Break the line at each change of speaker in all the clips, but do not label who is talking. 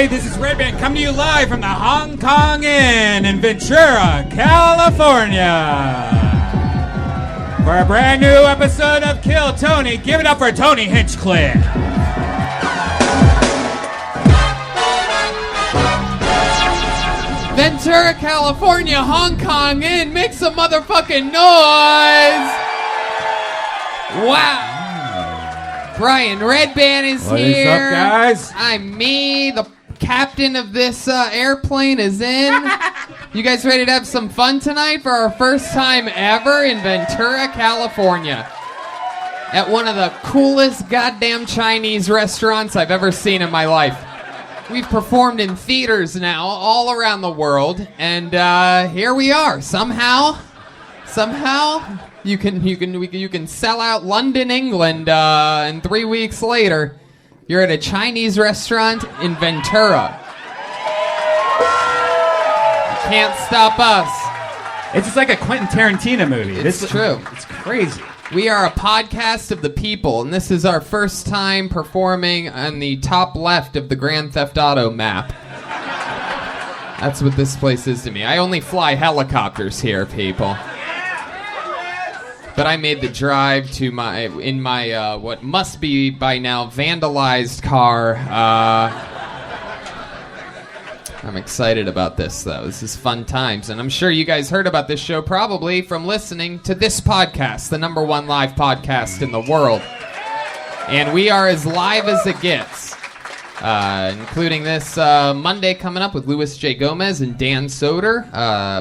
Hey, this is Redban coming to you live from the Hong Kong Inn in Ventura, California. For a brand new episode of Kill Tony, give it up for Tony Hinchcliffe.
Ventura, California, Hong Kong Inn, make some motherfucking noise! Wow. Brian Redban is
What
here.
What is up, guys?
I'm me. The captain of this airplane is in. You guys ready to have some fun tonight for our first time ever in Ventura, California? At one of the coolest goddamn Chinese restaurants I've ever seen in my life. We've performed in theaters now all around the world, and here we are. Somehow, you can sell out London, England, and 3 weeks later, you're at a Chinese restaurant in Ventura. You can't stop us.
It's just like a Quentin Tarantino movie.
It's true.
It's crazy.
We are a podcast of the people, and this is our first time performing on the top left of the Grand Theft Auto map. That's what this place is to me. I only fly helicopters here, people. But I made the drive to my what must be by now vandalized car. I'm excited about this, though. This is fun times, and I'm sure you guys heard about this show probably from listening to this podcast, the #1 live podcast in the world. And we are as live as it gets, including this Monday coming up with Louis J. Gomez and Dan Soder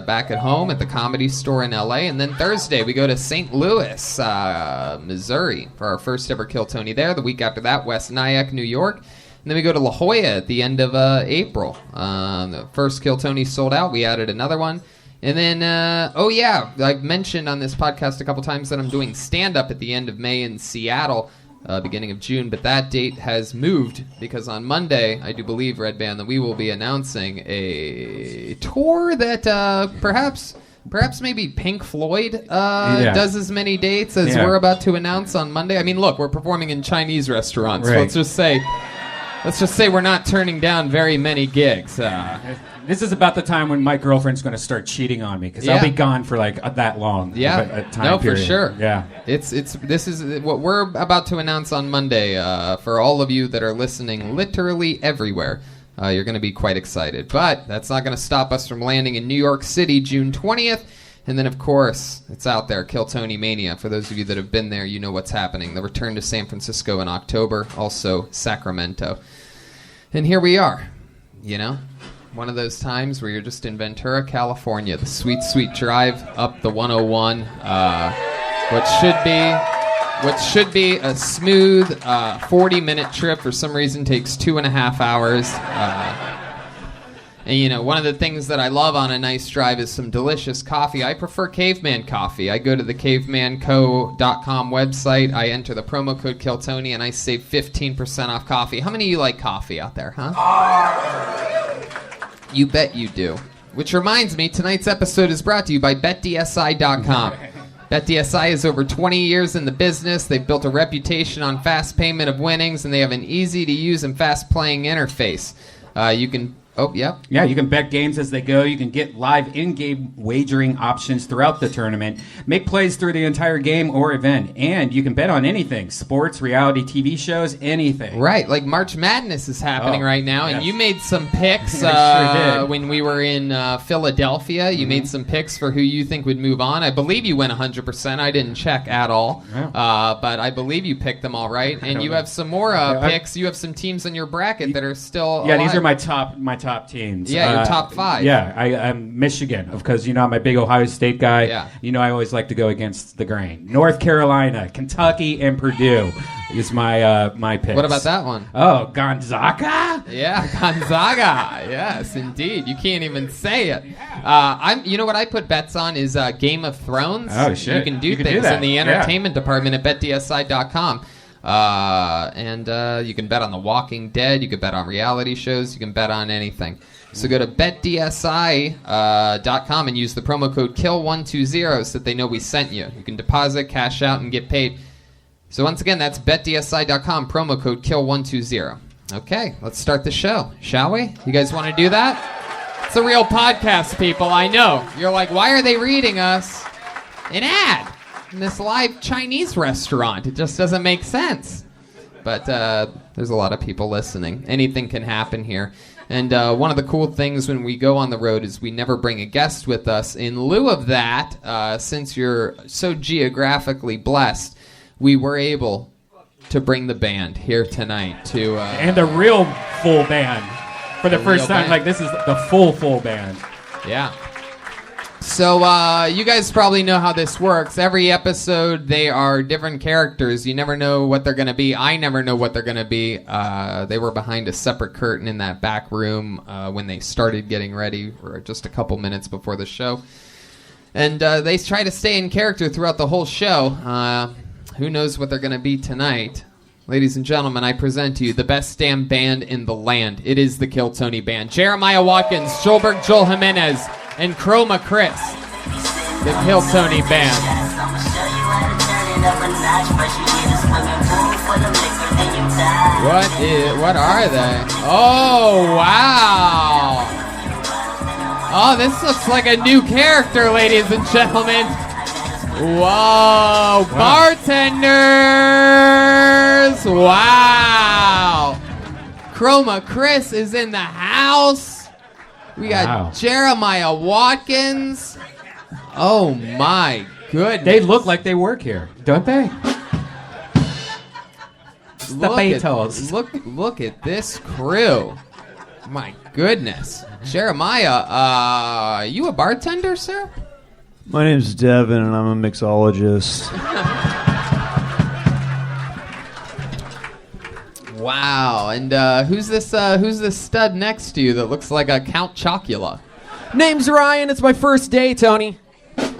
back at home at the Comedy Store in L.A. And then Thursday, we go to St. Louis, Missouri for our first ever Kill Tony there. The week after that, West Nyack, New York. And then we go to La Jolla at the end of April. The first Kill Tony sold out. We added another one. And then, I've mentioned on this podcast a couple times that I'm doing stand-up at the end of May in Seattle, beginning of June. But that date has moved because on Monday, I do believe, Redban, that we will be announcing a tour that perhaps maybe Pink Floyd does as many dates as we're about to announce on Monday. I mean, look, we're performing in Chinese restaurants. Right. So let's just say we're not turning down very many gigs.
This is about the time when my girlfriend's going to start cheating on me because I'll be gone for like that long.
Yeah,
time period.
For sure.
Yeah,
this is what we're about to announce on Monday. For all of you that are listening, literally everywhere, you're going to be quite excited. But that's not going to stop us from landing in New York City, June 20th. And then, of course, it's out there, Kill Tony Mania. For those of you that have been there, you know what's happening. The return to San Francisco in October, also Sacramento. And here we are, one of those times where you're just in Ventura, California, the sweet, sweet drive up the 101, what should be a smooth 40-minute trip for some reason takes 2.5 hours. And, one of the things that I love on a nice drive is some delicious coffee. I prefer Caveman coffee. I go to the cavemanco.com website. I enter the promo code KillTony, and I save 15% off coffee. How many of you like coffee out there, huh? You bet you do. Which reminds me, tonight's episode is brought to you by BetDSI.com. BetDSI is over 20 years in the business. They've built a reputation on fast payment of winnings, and they have an easy-to-use and fast-playing interface. You can Yeah, you can bet games as they go. You can get live in-game wagering options throughout the tournament. Make plays through the entire game or event. And you can bet on anything. Sports, reality TV shows, anything. Right, like March Madness is happening right now. Yes. And you made some picks sure when we were in Philadelphia. You made some picks for who you think would move on. I believe you went 100%. I didn't check at all. But I believe you picked them all right. And you have some more picks. You have some teams in your bracket that are still alive.
These are my top teams.
Yeah, your top 5.
Yeah, I'm Michigan, because, I'm a big Ohio State guy.
Yeah.
I always like to go against the grain. North Carolina, Kentucky, and Purdue is my picks.
What about that one?
Oh, Gonzaga?
Yeah, Gonzaga. Yes, indeed. You can't even say it. You know what I put bets on is Game of Thrones.
Oh, shit.
You can do things in the entertainment department at BetDSI.com. And you can bet on The Walking Dead. You can bet on reality shows. You can bet on anything. So go to betdsi.com and use the promo code KILL120 so that they know we sent you. You can deposit, cash out, and get paid. So once again, that's betdsi.com, promo code KILL120. Okay, let's start the show, shall we? You guys want to do that? It's a real podcast, people, I know. You're like, why are they reading us an ad in this live Chinese restaurant? It just doesn't make sense. But there's a lot of people listening. Anything can happen here. And one of the cool things when we go on the road is we never bring a guest with us. In lieu of that, since you're so geographically blessed, we were able to bring the band here tonight to
and a real full band for the first time.
Band.
Like, this is the full band.
Yeah. So you guys probably know how this works. Every episode, they are different characters. You never know what they're going to be. I never know what they're going to be. They were behind a separate curtain in that back room when they started getting ready, or just a couple minutes before the show. And they try to stay in character throughout the whole show. Who knows what they're going to be tonight? Ladies and gentlemen, I present to you the best damn band in the land. It is the Kill Tony Band. Jeremiah Watkins, Schulberg Joel Jimenez, and Chroma Chris. The Kill Tony Band. What are they? Oh, wow. Oh, this looks like a new character, ladies and gentlemen. Whoa, bartenders! Wow! Chroma Chris is in the house. We got Jeremiah Watkins. Oh my goodness.
They look like they work here, don't they?
Look at this crew. My goodness. Jeremiah, you a bartender, sir?
My name's Devon, and I'm a mixologist.
Wow, and who's this stud next to you that looks like a Count Chocula?
Name's Ryan. It's my first day, Tony.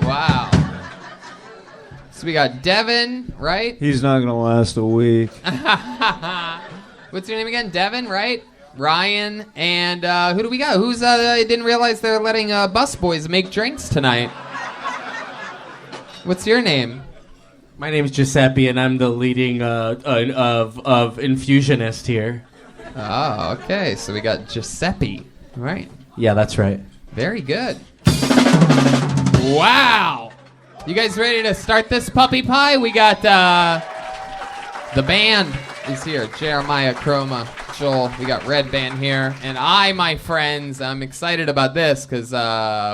Wow. So we got Devon, right?
He's not gonna last a week.
What's your name again? Devon, right? Ryan, and who do we got? Who's I didn't realize they're letting busboys make drinks tonight. What's your name?
My name's Giuseppe, and I'm the leading of infusionist here.
Oh, okay. So we got Giuseppe, right?
Yeah, that's right.
Very good. Wow. You guys ready to start this puppy pie? We got the band is here. Jeremiah, Chroma, Joel. We got Redban here. And my friends, I'm excited about this because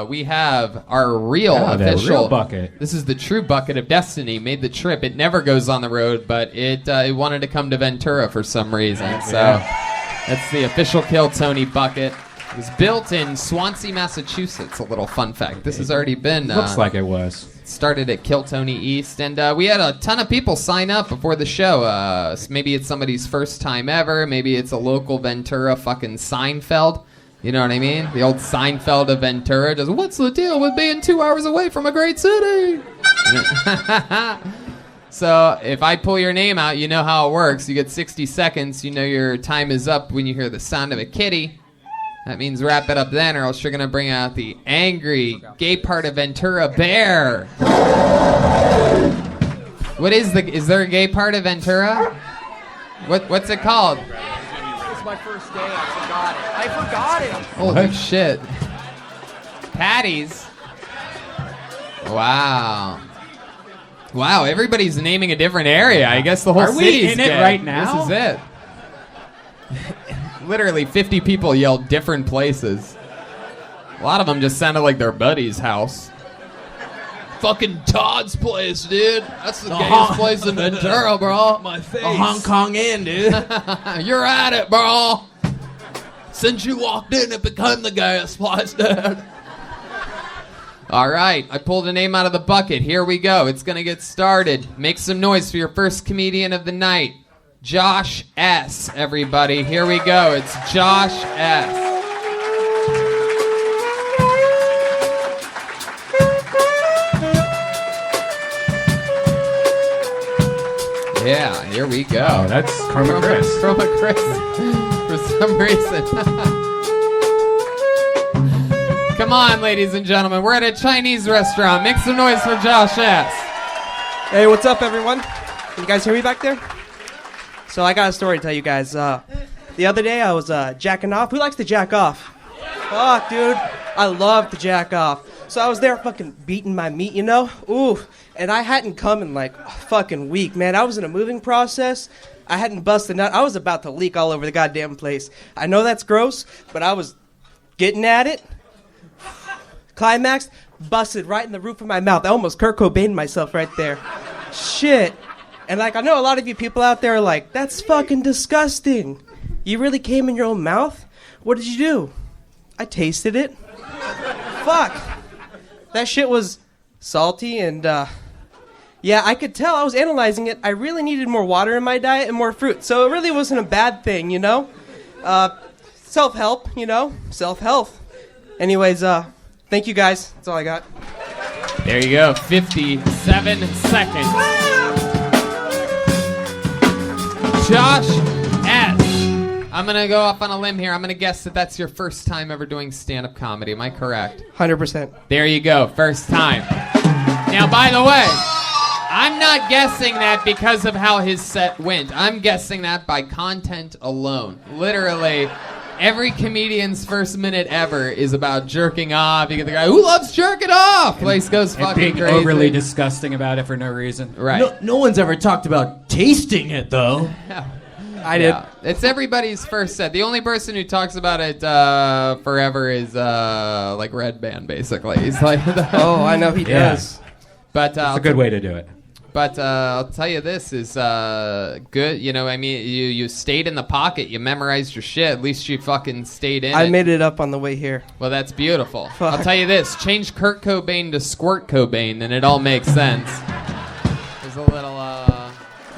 we have our real official
real bucket.
This is the true bucket of destiny. Made the trip. It never goes on the road, but it wanted to come to Ventura for some reason. So that's the official Kill Tony bucket. It was built in Swansea, Massachusetts. A little fun fact. This has already been...
Looks like it was.
Started at Kill Tony East, and we had a ton of people sign up before the show. Maybe it's somebody's first time ever. Maybe it's a local Ventura fucking Seinfeld. You know what I mean? The old Seinfeld of Ventura. Just, what's the deal with being 2 hours away from a great city? So if I pull your name out, you know how it works. You get 60 seconds. You know your time is up when you hear the sound of a kitty. That means wrap it up then, or else you're gonna bring out the angry gay part of Ventura bear. What is there a gay part of Ventura? What's it called?
It's my first day. I forgot it.
Holy shit. Patties. Wow. Wow, everybody's naming a different area. I guess the whole city's
we in it
gay.
right now?
This is it. Literally 50 people yelled different places. A lot of them just sounded like their buddy's house. Fucking Todd's place, dude. That's the gayest place in Ventura, bro. My face.
A Hong Kong Inn, dude.
You're at it, bro. Since you walked in, it became the gayest place, dude. All right, I pulled a name out of the bucket. Here we go. It's going to get started. Make some noise for your first comedian of the night. Josh S., everybody. Here we go. It's Josh S. Yeah, here we go.
Oh, that's Chroma Chris.
Chroma Chris. For some reason. Come on, ladies and gentlemen. We're at a Chinese restaurant. Make some noise for Josh S.
Hey, what's up, everyone? Can you guys hear me back there? So I got a story to tell you guys. The other day I was jacking off. Who likes to jack off? Fuck, dude. I love to jack off. So I was there fucking beating my meat, you know? Ooh. And I hadn't come in like a fucking week, man. I was in a moving process. I hadn't busted nut. I was about to leak all over the goddamn place. I know that's gross, but I was getting at it. Climaxed, busted right in the roof of my mouth. I almost Kurt Cobained myself right there. Shit. And like, I know a lot of you people out there are like, that's fucking disgusting. You really came in your own mouth? What did you do? I tasted it. Fuck. That shit was salty and, yeah, I could tell. I was analyzing it. I really needed more water in my diet and more fruit. So it really wasn't a bad thing, you know? Self-help, you know? Self-health. Anyways, thank you guys. That's all I got.
There you go. 57 seconds. Josh S. I'm going to go off on a limb here. I'm going to guess that that's your first time ever doing stand-up comedy. Am I correct?
100%.
There you go. First time. Now, by the way, I'm not guessing that because of how his set went. I'm guessing that by content alone. Literally, every comedian's first minute ever is about jerking off. You get the guy, who loves jerking off? Place goes fucking
being
crazy.
overly disgusting about it for no reason.
Right.
No one's ever talked about tasting it, though.
I did.
Yeah. It's everybody's first set. The only person who talks about it forever is like Redban, basically. He's like,
Oh, I know he does.
But
That's a good way to do it.
But I'll tell you, this is good. You know, I mean, you stayed in the pocket. You memorized your shit. At least you fucking stayed in
I
it.
made it up on the way here.
Well, that's beautiful.
Fuck.
I'll tell you this. Change Kurt Cobain to Squirt Cobain, and it all makes sense. There's a little,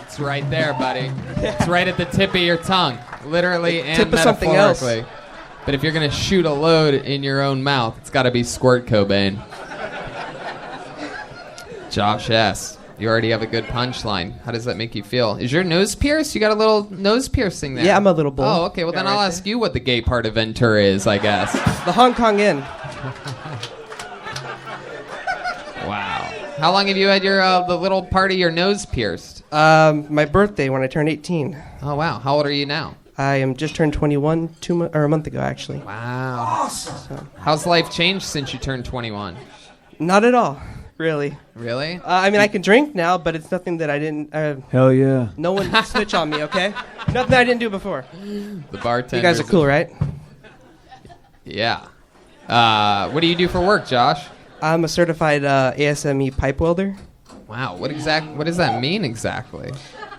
it's right there, buddy. It's right at the tip of your tongue, literally and
tip of something else.
metaphorically. But if you're going to shoot a load in your own mouth, it's got to be Squirt Cobain. Josh S. You already have a good punchline. How does that make you feel? Is your nose pierced? You got a little nose piercing there.
Yeah, I'm a little bull.
Oh, okay. Well, then I'll ask you what the gay part of Ventura is, I guess.
The Hong Kong Inn.
Wow. How long have you had your the little part of your nose pierced?
My birthday when I turned 18.
Oh, wow. How old are you now?
I am just turned 21 a month ago, actually.
Wow. Awesome. How's life changed since you turned 21?
Not at all, really.
Really?
I mean, I can drink now, but it's nothing that I didn't...
Hell yeah.
no one switch on me, okay? Nothing I didn't do before.
The bartender.
You guys are cool, right?
Yeah. What do you do for work, Josh?
I'm a certified ASME pipe welder.
Wow. What does that mean exactly?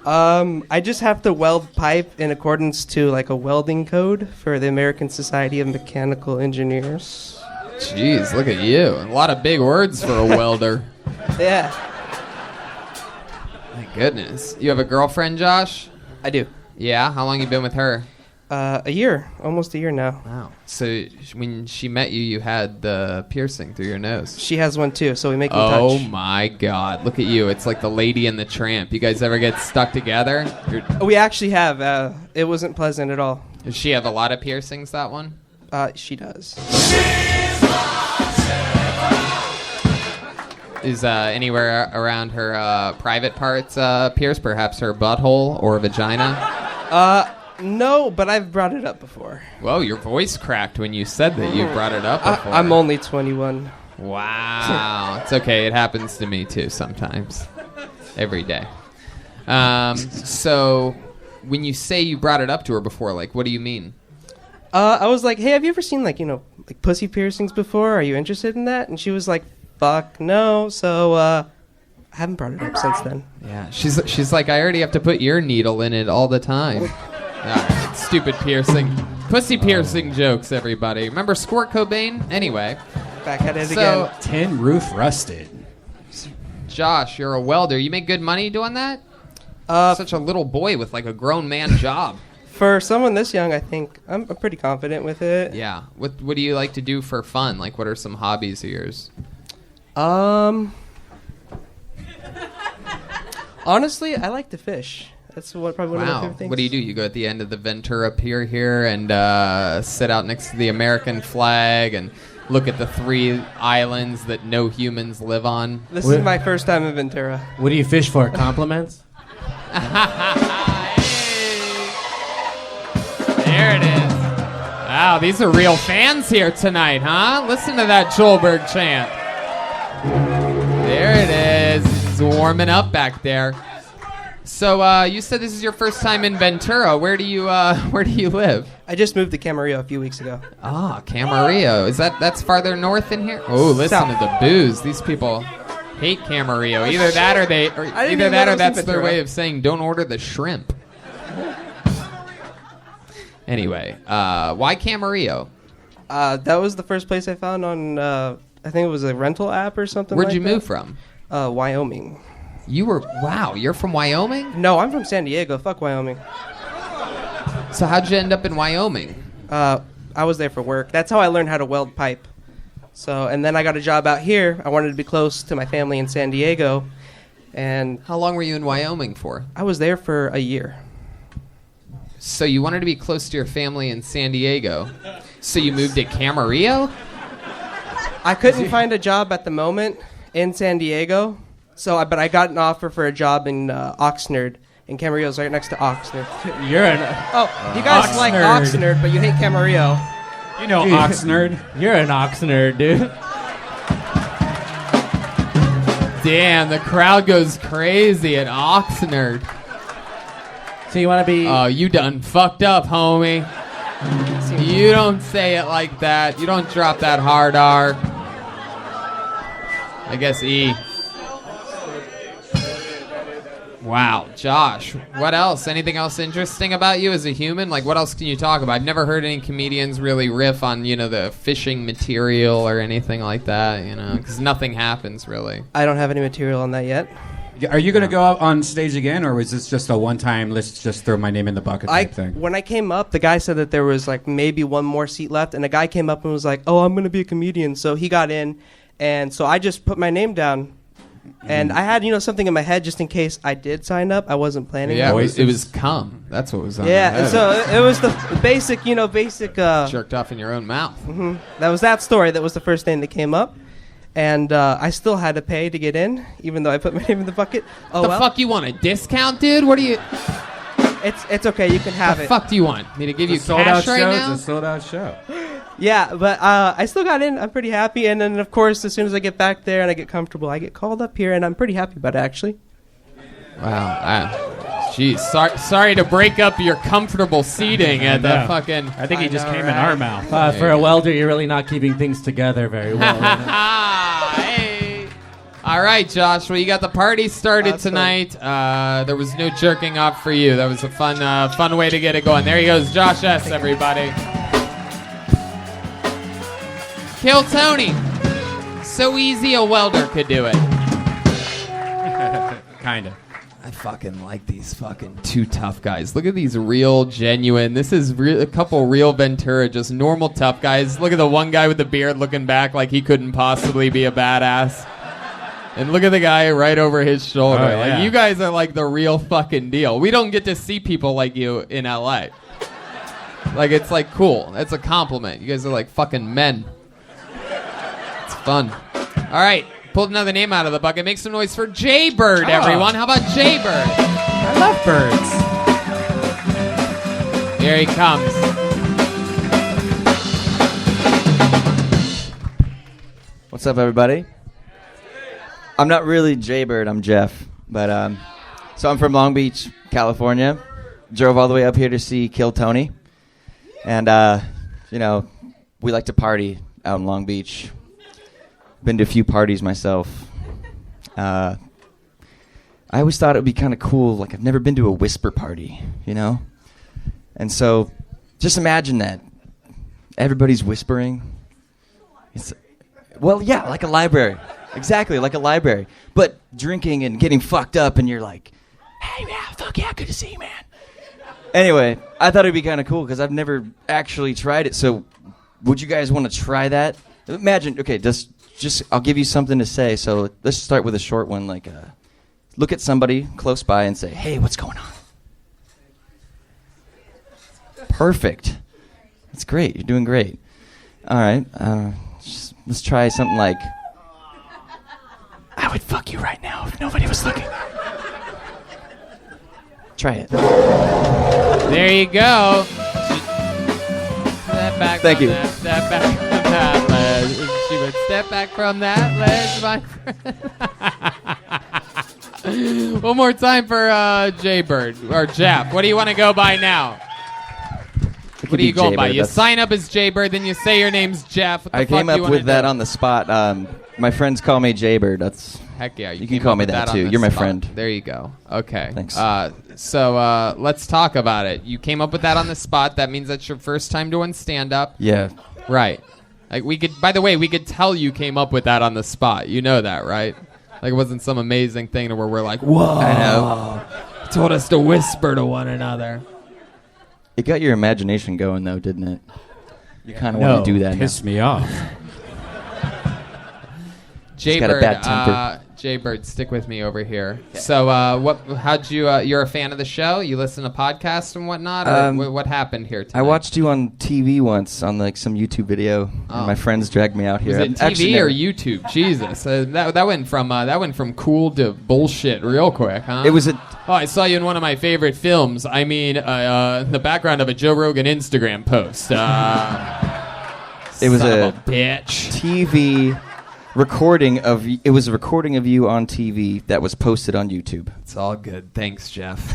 I just have to weld pipe in accordance to like a welding code for the American Society of Mechanical Engineers.
Jeez, look at you. A lot of big words for a welder.
Yeah,
My goodness. You have a girlfriend, Josh?
I do.
Yeah? How long you been with her?
A year, almost a year now.
Wow. So when she met you, you had the piercing through your nose.
She has one too, so we make them
Oh
touch.
my God. Look at you. It's like the Lady and the Tramp. You guys ever get stuck together?
We actually have. It wasn't pleasant at all.
Does she have a lot of piercings, that one?
She does.
Is anywhere around her private parts pierced? Perhaps her butthole or vagina?
No, but I've brought it up before.
Whoa, your voice cracked when you said that you brought it up before.
I'm only 21.
Wow. It's okay. It happens to me too sometimes. Every day. So when you say you brought it up to her before, like, what do you mean?
I was like, hey, have you ever seen like pussy piercings before? Are you interested in that? And she was like, fuck no. So I haven't brought it up since then.
Yeah. She's like, I already have to put your needle in it all the time. Stupid piercing. Pussy piercing jokes, everybody. Remember Squirt Cobain? Anyway.
Back at it again.
Tin roof rusted.
Josh, you're a welder. You make good money doing that? Such a little boy with like a grown man job.
For someone this young, I think I'm pretty confident with it.
Yeah. What do you like to do for fun? Like, what are some hobbies of yours?
Honestly, I like to fish. That's probably one of my favorite things.
What do? You go at the end of the Ventura Pier here and sit out next to the American flag and look at the 3 islands that no humans live on?
This is my first time in Ventura.
What do you fish for? Compliments?
There There it is. Wow, these are real fans here tonight, huh? Listen to that Joelberg chant. There it is. He's warming up back there. So you said this is your first time in Ventura. Where do you live?
I just moved to Camarillo a few weeks ago.
Ah, Camarillo. That's farther north in here? Oh, listen
South.
to the booze. These people hate Camarillo. Either that or that's their way of saying don't order the shrimp. Anyway, why Camarillo?
That was the first place I found on, I think it was a rental app or something.
Where'd you move from?
Wyoming.
You're from Wyoming?
No, I'm from San Diego. Fuck Wyoming.
So how'd you end up in Wyoming?
I was there for work. That's how I learned how to weld pipe. So, and then I got a job out here. I wanted to be close to my family in San Diego. And
How long were you in Wyoming for?
I was there for a year.
So you wanted to be close to your family in San Diego. So you moved to Camarillo?
I couldn't find a job at the moment in San Diego. But I got an offer for a job in Oxnard. And Camarillo's right next to Oxnard.
You're an
You guys like
Oxnard.
Oxnard, but you hate Camarillo.
You know, Oxnard.
You're an Oxnard, dude.
Damn, the crowd goes crazy at Oxnard.
So you want to be?
Oh, you done fucked up, homie. You don't say it like that. You don't drop that hard R. I guess E. Wow, Josh, what else? Anything else interesting about you as a human? Like, what else can you talk about? I've never heard any comedians really riff on, the fishing material or anything like that, because nothing happens, really.
I don't have any material on that yet.
Are you going to go out on stage again, or was this just a one-time, let's just throw my name in the bucket type thing?
When I came up, the guy said that there was, maybe one more seat left, and a guy came up and was like, oh, I'm going to be a comedian. So he got in, and so I just put my name down. And I had, something in my head just in case I did sign up. I wasn't planning.
Yeah, it was cum. That's what was on
Yeah,
my head.
so it was the basic.
Jerked off in your own mouth.
Mm-hmm. That was that story. That was the first thing that came up. And I still had to pay to get in, even though I put my name in the bucket. Oh,
the fuck you want, a discount, dude? What do you...
It's okay, you can have
the
it.
fuck do you want? Me to give you
sold
cash
out
right
show,
now?
It's a sold-out show.
Yeah, but I still got in. I'm pretty happy. And then, of course, as soon as I get back there and I get comfortable, I get called up here, and I'm pretty happy about it, actually.
Wow. Jeez, sorry to break up your comfortable seating at the fucking...
I think he just came in our mouth.
For a welder, you're really not keeping things together very well.
Hey. All right, Josh. Well, you got the party started
Awesome.
tonight. There was no jerking off for you. That was a fun way to get it going. There he goes, Josh S., everybody. Kill Tony. So easy a welder could do it.
Kind of.
I fucking like these fucking two tough guys. Look at these real, genuine. This is a couple real Ventura, just normal tough guys. Look at the one guy with the beard looking back like he couldn't possibly be a badass. And look at the guy right over his shoulder.
Oh, yeah.
Like, you guys are like the real fucking deal. We don't get to see people like you in LA. Like, it's like cool. That's a compliment. You guys are like fucking men. It's fun. All right. Pulled another name out of the bucket. Make some noise for Jaybird, everyone. How about Jaybird?
I love birds.
Here he comes.
What's up, everybody? I'm not really Jaybird, I'm Jeff. But so I'm from Long Beach, California. Drove all the way up here to see Kill Tony. And, we like to party out in Long Beach. Been to a few parties myself. I always thought it would be kind of cool. Like, I've never been to a whisper party, And so, just imagine that. Everybody's whispering. Like a library. Exactly, like a library. But drinking and getting fucked up, and you're like, hey, man, fuck yeah, good to see you, man. Anyway, I thought it'd be kind of cool because I've never actually tried it. So, would you guys want to try that? Imagine, okay, just I'll give you something to say. So let's start with a short one. Like, look at somebody close by and say, "Hey, what's going on?" Perfect. That's great. You're doing great. All right. Let's try something like, "I would fuck you right now if nobody was looking." Try it.
There you go. back
Thank
from
you.
that. Step back from that ledge. She would step back from that ledge, my friend. One more time for Jaybird or Jeff. What do you want to go by now? What are you going by? You sign up as Jaybird, then you say your name's Jeff. What the
I
fuck
came
do you
up
wanna
with that
do?
on the spot. My friends call me Jaybird. That's
Heck yeah.
You can
came
call
up
me
with
that
on
too.
the
You're my
spot.
friend.
There you go. Okay.
Thanks.
So let's talk about it. You came up with that on the spot. That means that's your first time doing stand-up.
yeah.
Right. Like we could. By the way, we could tell you came up with that on the spot. You know that, right? Like it wasn't some amazing thing to where we're like, whoa.
I know.
Told us to whisper to one another.
It got your imagination going though, didn't it? You kind of want to do that.
Piss me off.
got a bad temper.
Jaybird, stick with me over here. So, how'd you? You're a fan of the show? You listen to podcasts and whatnot, or what happened here tonight?
I watched you on TV once on like some YouTube video, and my friends dragged me out here.
Was it TV or YouTube? Jesus, that went from cool to bullshit real quick, huh?
It was a.
Oh, I saw you in one of my favorite films. I mean, the background of a Joe Rogan Instagram post.
It was
son
a
of a bitch.
TV recording of. It was a recording of you on TV that was posted on YouTube.
It's all good. Thanks, Jeff.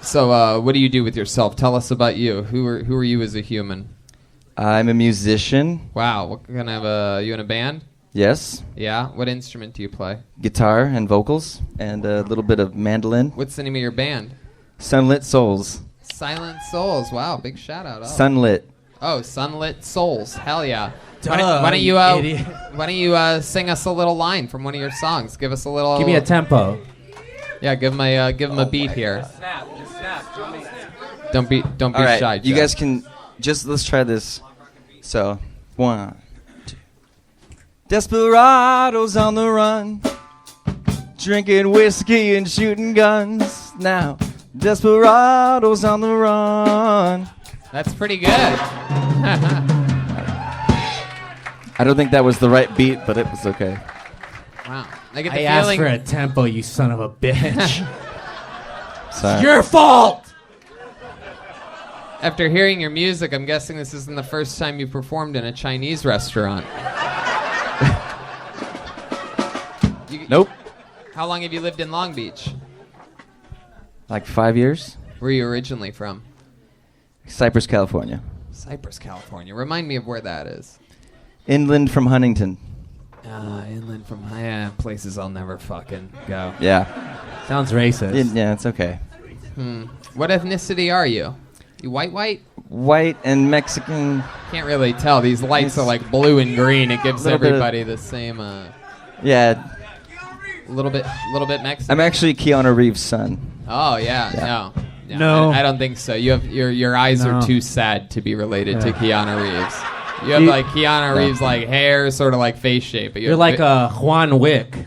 So, what do you do with yourself? Tell us about you. Who are you as a human?
I'm a musician.
Wow. What kind of you in a band?
Yes.
Yeah. What instrument do you play?
Guitar and vocals and a little bit of mandolin.
What's the name of your band?
Sunlit Souls.
Silent Souls. Wow. Big shout out. Oh.
Sunlit.
Oh, Sunlit Souls. Hell yeah.
Duh,
Why don't
you
you
idiot.
Why don't you sing us a little line from one of your songs? Give us a little.
Give me a tempo.
Yeah, give him a beat here. Don't be
All right,
shy.
you
Jeff.
guys can let's try this. So, 1, 2. Desperados on the run, drinking whiskey and shooting guns. Now, desperados on the run.
That's pretty good.
I don't think that was the right beat, but it was okay.
Wow. I get
I
the
asked
feeling.
for a tempo, you son of a bitch.
Sorry.
Your fault!
After hearing your music, I'm guessing this isn't the first time you performed in a Chinese restaurant.
Nope.
How long have you lived in Long Beach?
Like 5 years.
Where are you originally from?
Cypress, California.
Cypress, California. Remind me of where that is.
Inland from Huntington.
Inland from places I'll never fucking go.
Yeah.
Sounds racist.
Yeah, it's okay.
What ethnicity are you? You white?
White and Mexican.
Can't really tell. These lights are like blue and green. It gives
Little bit of-
everybody the same.
Yeah.
Little bit Mexican.
I'm actually Keanu Reeves' son.
Oh yeah,
Yeah.
No.
I don't think so. You have your eyes
No.
are too sad to be related to
Yeah.
Keanu Reeves. You have
You-
like Keanu Reeves like hair, sort of like face shape. But you
You're
have
like a Juan Wick.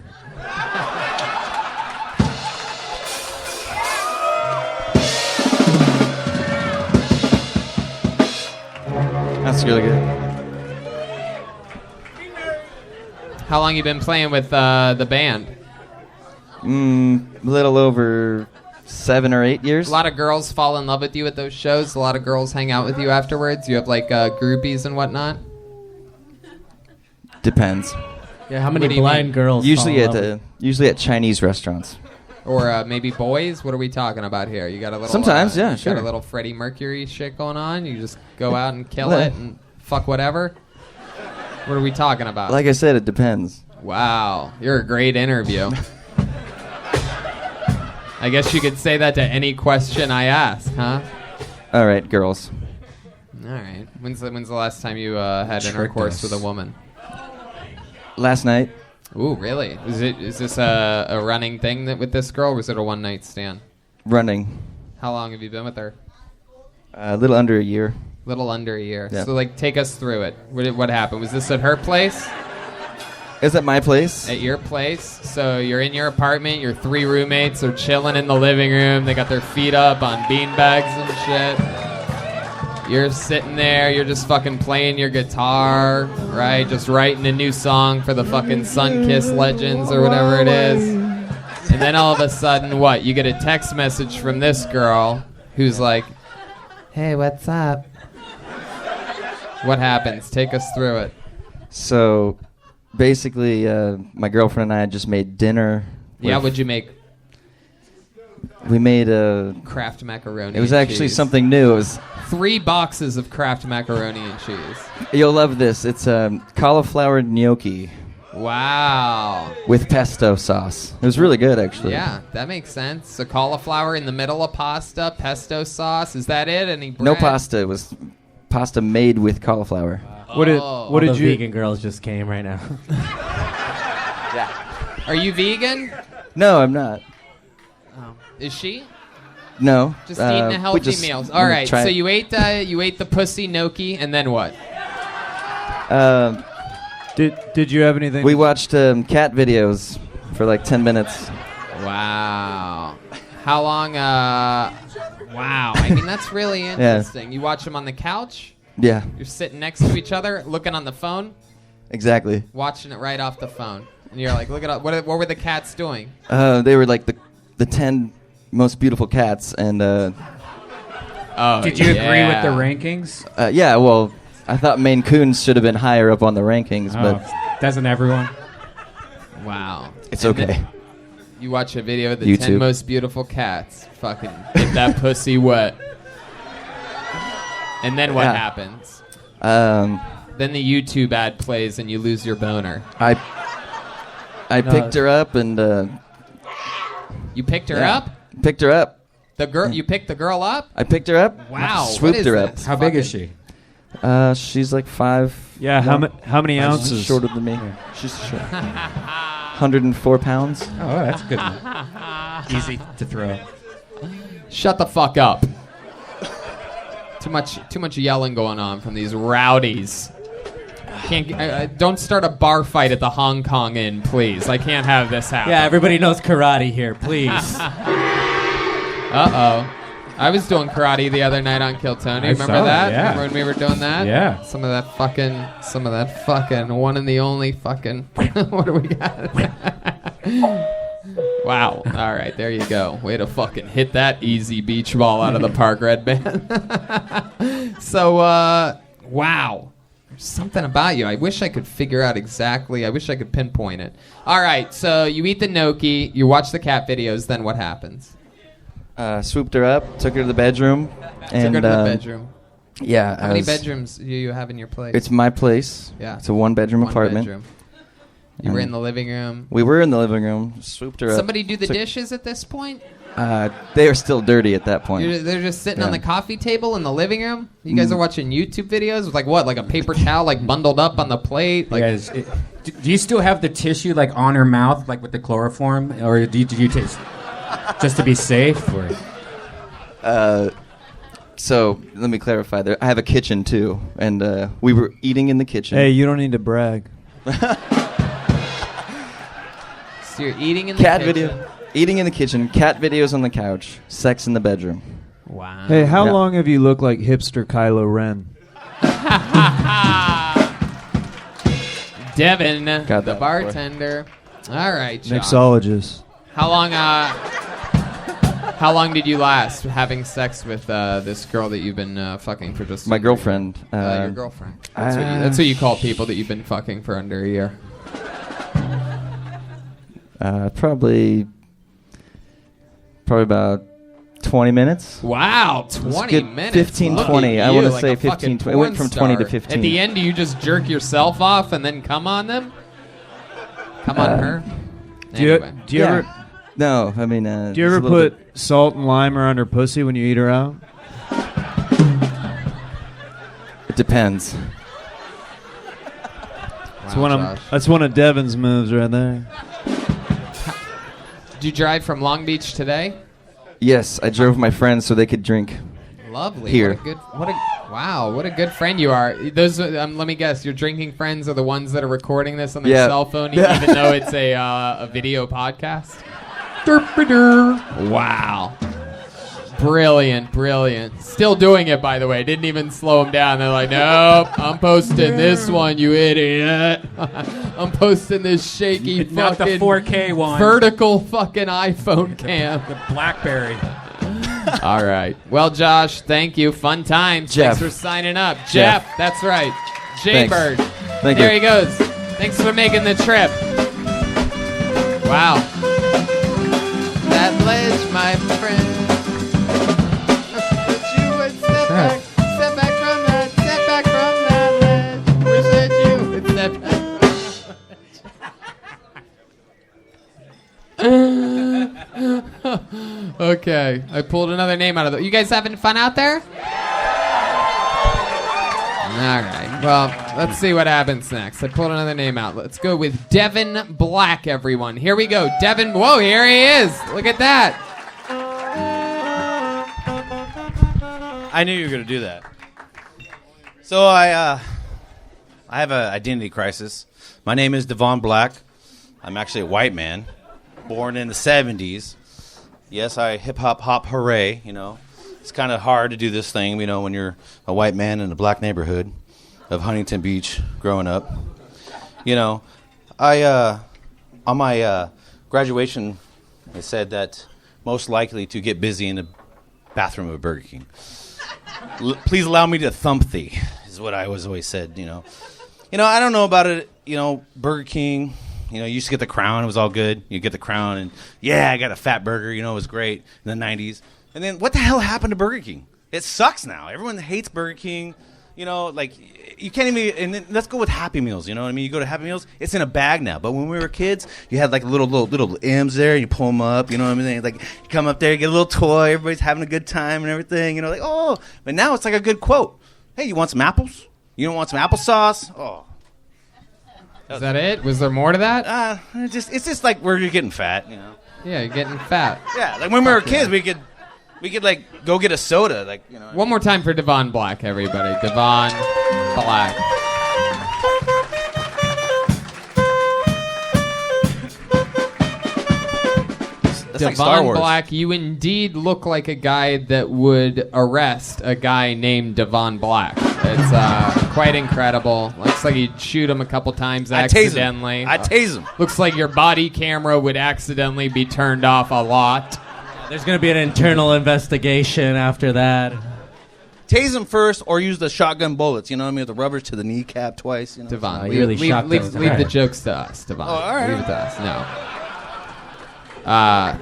That's really good.
How long you been playing with the band?
A little over 7 or 8 years.
A lot of girls fall in love with you at those shows. A lot of girls hang out with you afterwards. You have like groupies and whatnot.
Depends.
Yeah, how
What
many
do you
blind
mean?
girls?
Usually
fall in
at
love
usually at Chinese restaurants.
Or maybe boys. What are we talking about here? You got a little.
Sometimes, yeah,
you
sure.
Got a little Freddie Mercury shit going on. You just go out and kill
Well-
it and fuck whatever. What are we talking about?
Like I said, it depends.
Wow, you're a great interview. I guess you could say that to any question I ask, huh?
All right, girls.
All right. When's the last time you had intercourse with a woman?
Last night,
Ooh, really? Is this a running thing with this girl, or was it a one night stand?
running.
How long have you been with her?
A little under a year.
Little under a year.
Yeah.
So like, take us through it. What happened? Was this at her place?
Is at my place?
At your place? So you're in your apartment. Your 3 roommates are chilling in the living room. They got their feet up on beanbags and shit. You're sitting there. You're just fucking playing your guitar, right? Just writing a new song for the fucking Sun-Kissed Legends or whatever it is. And then all of a sudden, what? You get a text message from this girl who's like, "Hey, what's up?" What happens? Take us through it.
So, basically, my girlfriend and I just made dinner.
Yeah, what'd you make?
We made a
Kraft macaroni.
It was
and
actually
cheese.
something new. It was
3 boxes of Kraft macaroni and cheese.
You'll love this. It's cauliflower gnocchi
Wow.
with pesto sauce. It was really good, actually.
Yeah, that makes sense. So cauliflower in the middle of pasta, pesto sauce. Is that it? Any bread?
No pasta. It was pasta made with cauliflower.
What
What
did
did
you?
you-
Vegan girls just came right now.
Are you vegan?
No, I'm not.
Is she?
No.
Just eating a
we
healthy
just
meals.
wanna
All right.
try
So
it.
you ate the pussy gnocchi, and then what?
Did you have anything?
We watched cat videos for like 10 minutes.
Wow. How long? Wow. I mean, that's really interesting. You watch them on the couch.
Yeah,
You're sitting next to each other, looking on the phone,
exactly.
watching it right off the phone, and you're like, "Look at what were the cats doing?"
They were like the 10 most beautiful cats, and
Oh,
Did you agree with
yeah.
the rankings?
yeah. Well, I thought Maine Coons should have been higher up on the rankings, but
Doesn't everyone?
Wow.
it's
And
okay.
then you watch a video of the 10
YouTube.
most beautiful cats. Fucking get that pussy wet. And then what
Yeah.
happens?
Um,
Then the YouTube ad plays and you lose your boner.
I picked her up and
You picked her
yeah,
up?
Picked her up.
The girl you picked the girl up?
I picked her up.
Wow. what
Swooped
is
her up.
this?
How big is
Fucking-
she?
She's like 5.
Yeah, how many
She's
ounces?
shorter than me. She's short. 104 pounds.
Oh, that's good. Easy to throw.
Shut the fuck up. Too much yelling going on from these rowdies. Don't start a bar fight at the Hong Kong Inn, please. I can't have this happen.
Yeah, everybody knows karate here, please.
Uh-oh. I was doing karate the other night on Kill Tony.
I
Remember
saw
that?
it, yeah.
Remember when we were doing that?
Yeah.
Some of that fucking one and the only fucking what do we got? Wow. All right, there you go. Way to fucking hit that easy beach ball out of the park, Redban. So, wow. There's something about you. I wish I could figure out exactly. I wish I could pinpoint it. All right, so you eat the gnocchi, you watch the cat videos, then what happens?
Swooped her up, took her to the bedroom, and
Took her to the bedroom.
Yeah.
How many bedrooms do you have in your place?
It's my place.
Yeah.
It's a 1-bedroom
One
apartment.
bedroom. You were in the living room.
We were in the living room. Swooped her up.
Somebody do the
took-
dishes at this point?
They are still dirty at that point.
They're just sitting on
Yeah.
the coffee table in the living room? You guys are watching YouTube videos with like what? Like a paper towel like bundled up on the plate? Like
Guys, do you still have the tissue like on her mouth, like with the chloroform, or did you taste just to be safe? Or
So let me clarify. There, I have a kitchen too, and we were eating in the kitchen.
Hey, you don't need to brag.
so you're eating in the
cat
kitchen.
video, eating in the kitchen. Cat videos on the couch. Sex in the bedroom.
Wow.
Hey, how
Yeah.
long have you looked like hipster Kylo Ren?
Devon,
Got
the
that,
bartender. All right, Josh.
Mixologist.
How long did you last having sex with this girl that you've been fucking for just
My
under a year?
girlfriend.
Your girlfriend. That's what you call people that you've been fucking for under a year.
Probably about 20 minutes.
Wow,
It's
20
good.
minutes.
15,
Look
20.
at
I
you,
want to
like
say
a
15,
fucking
20. It went
porn
from 20 to
star.
15.
At the end, do you just jerk yourself off and then come on them? Come on her?
Do you,
Anyway.
do you ever
No, I mean.
do you ever put salt and lime around her pussy when you eat her out?
It depends.
Wow, Josh.
That's one of Devon's moves right there.
Did you drive from Long Beach today?
Yes, I drove my friends so they could drink.
Lovely.
Here.
What a good friend you are. Those let me guess, your drinking friends are the ones that are recording this on their
Yeah.
cell phone even though it's a video podcast. Wow. Brilliant. Still doing it, by the way. Didn't even slow them down. They're like, nope, I'm posting this one, you idiot. I'm posting this shaky
Not the
fucking
4K one.
vertical fucking iPhone cam.
The BlackBerry.
All right. Well, Josh, thank you. Fun times.
Jeff.
Thanks for signing up. Jeff, that's right. Jaybird.
Thank
There
you.
he goes. Thanks for making the trip. Wow. That ledge, my friend. Wish you would step back from that ledge. Wish that you would step back. Okay, I pulled another name out of the. You guys having fun out there? All right. Well, let's see what happens next. I pulled another name out. Let's go with Devon Black, everyone. Here we go. Devon. Whoa, here he is. Look at that.
I knew you were going to do that. So I have an identity crisis. My name is Devon Black. I'm actually a white man, born in the 70s. Yes, I hip-hop hooray, you know. It's kind of hard to do this thing, you know, when you're a white man in a black neighborhood of Huntington Beach growing up. You know, on my graduation, it said that most likely to get busy in the bathroom of Burger King. Please allow me to thump thee, is what I was always said, you know. You know, I don't know about it, you know, Burger King, you know, you used to get the crown, it was all good. You get the crown, and yeah, I got a fat burger, you know, it was great in the 90s. And then what the hell happened to Burger King? It sucks now. Everyone hates Burger King. You know, like, you can't even, and then let's go with Happy Meals, you know what I mean? You go to Happy Meals, it's in a bag now. But when we were kids, you had like little M's there, and you pull them up, you know what I mean? Like, you come up there, you get a little toy, everybody's having a good time and everything, you know, like, oh. But now it's like a good quote. Hey, you want some apples? You don't want some applesauce? Oh.
Is that it? Was there more to that?
It's just like we're getting fat, you know?
Yeah, you're getting fat.
Yeah, like when we were kids, we could like go get a soda, like, you know.
One more time for Devon Black, everybody. Devon Black.
That's like Star
Devon
Wars.
Black, you indeed look like a guy that would arrest a guy named Devon Black. It's quite incredible. Looks like you'd shoot him a couple times accidentally.
I'd tase him.
Looks like your body camera would accidentally be turned off a lot.
There's going to be an internal investigation after that.
Tase him first, or use the shotgun bullets. You know what I mean? With the rubbers to the kneecap twice. You know?
Devon,
you really
leave
shocked
the jokes to us, Devon.
Oh, all right.
Leave it to us. No.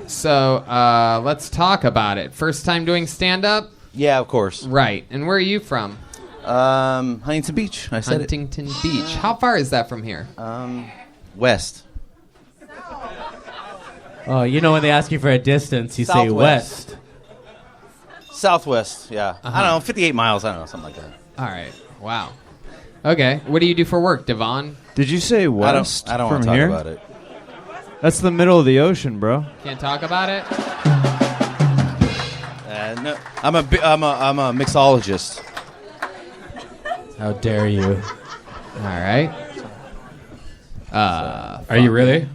So let's talk about it. First time doing stand-up?
Yeah, of course.
Right. And where are you from?
Huntington Beach. I said
Huntington Beach. How far is that from here?
West.
Oh, you know when they ask you for a distance, you say
Southwest.
west.
Southwest, yeah. I don't know, 58 miles, I don't know, something like that.
All right. Wow. Okay. What do you do for work, Devon?
Did you say west
I don't
from
want to talk
here?
about it.
That's the middle of the ocean, bro.
Can't talk about it?
No, I'm a mixologist.
How dare you?
All right.
Are you really?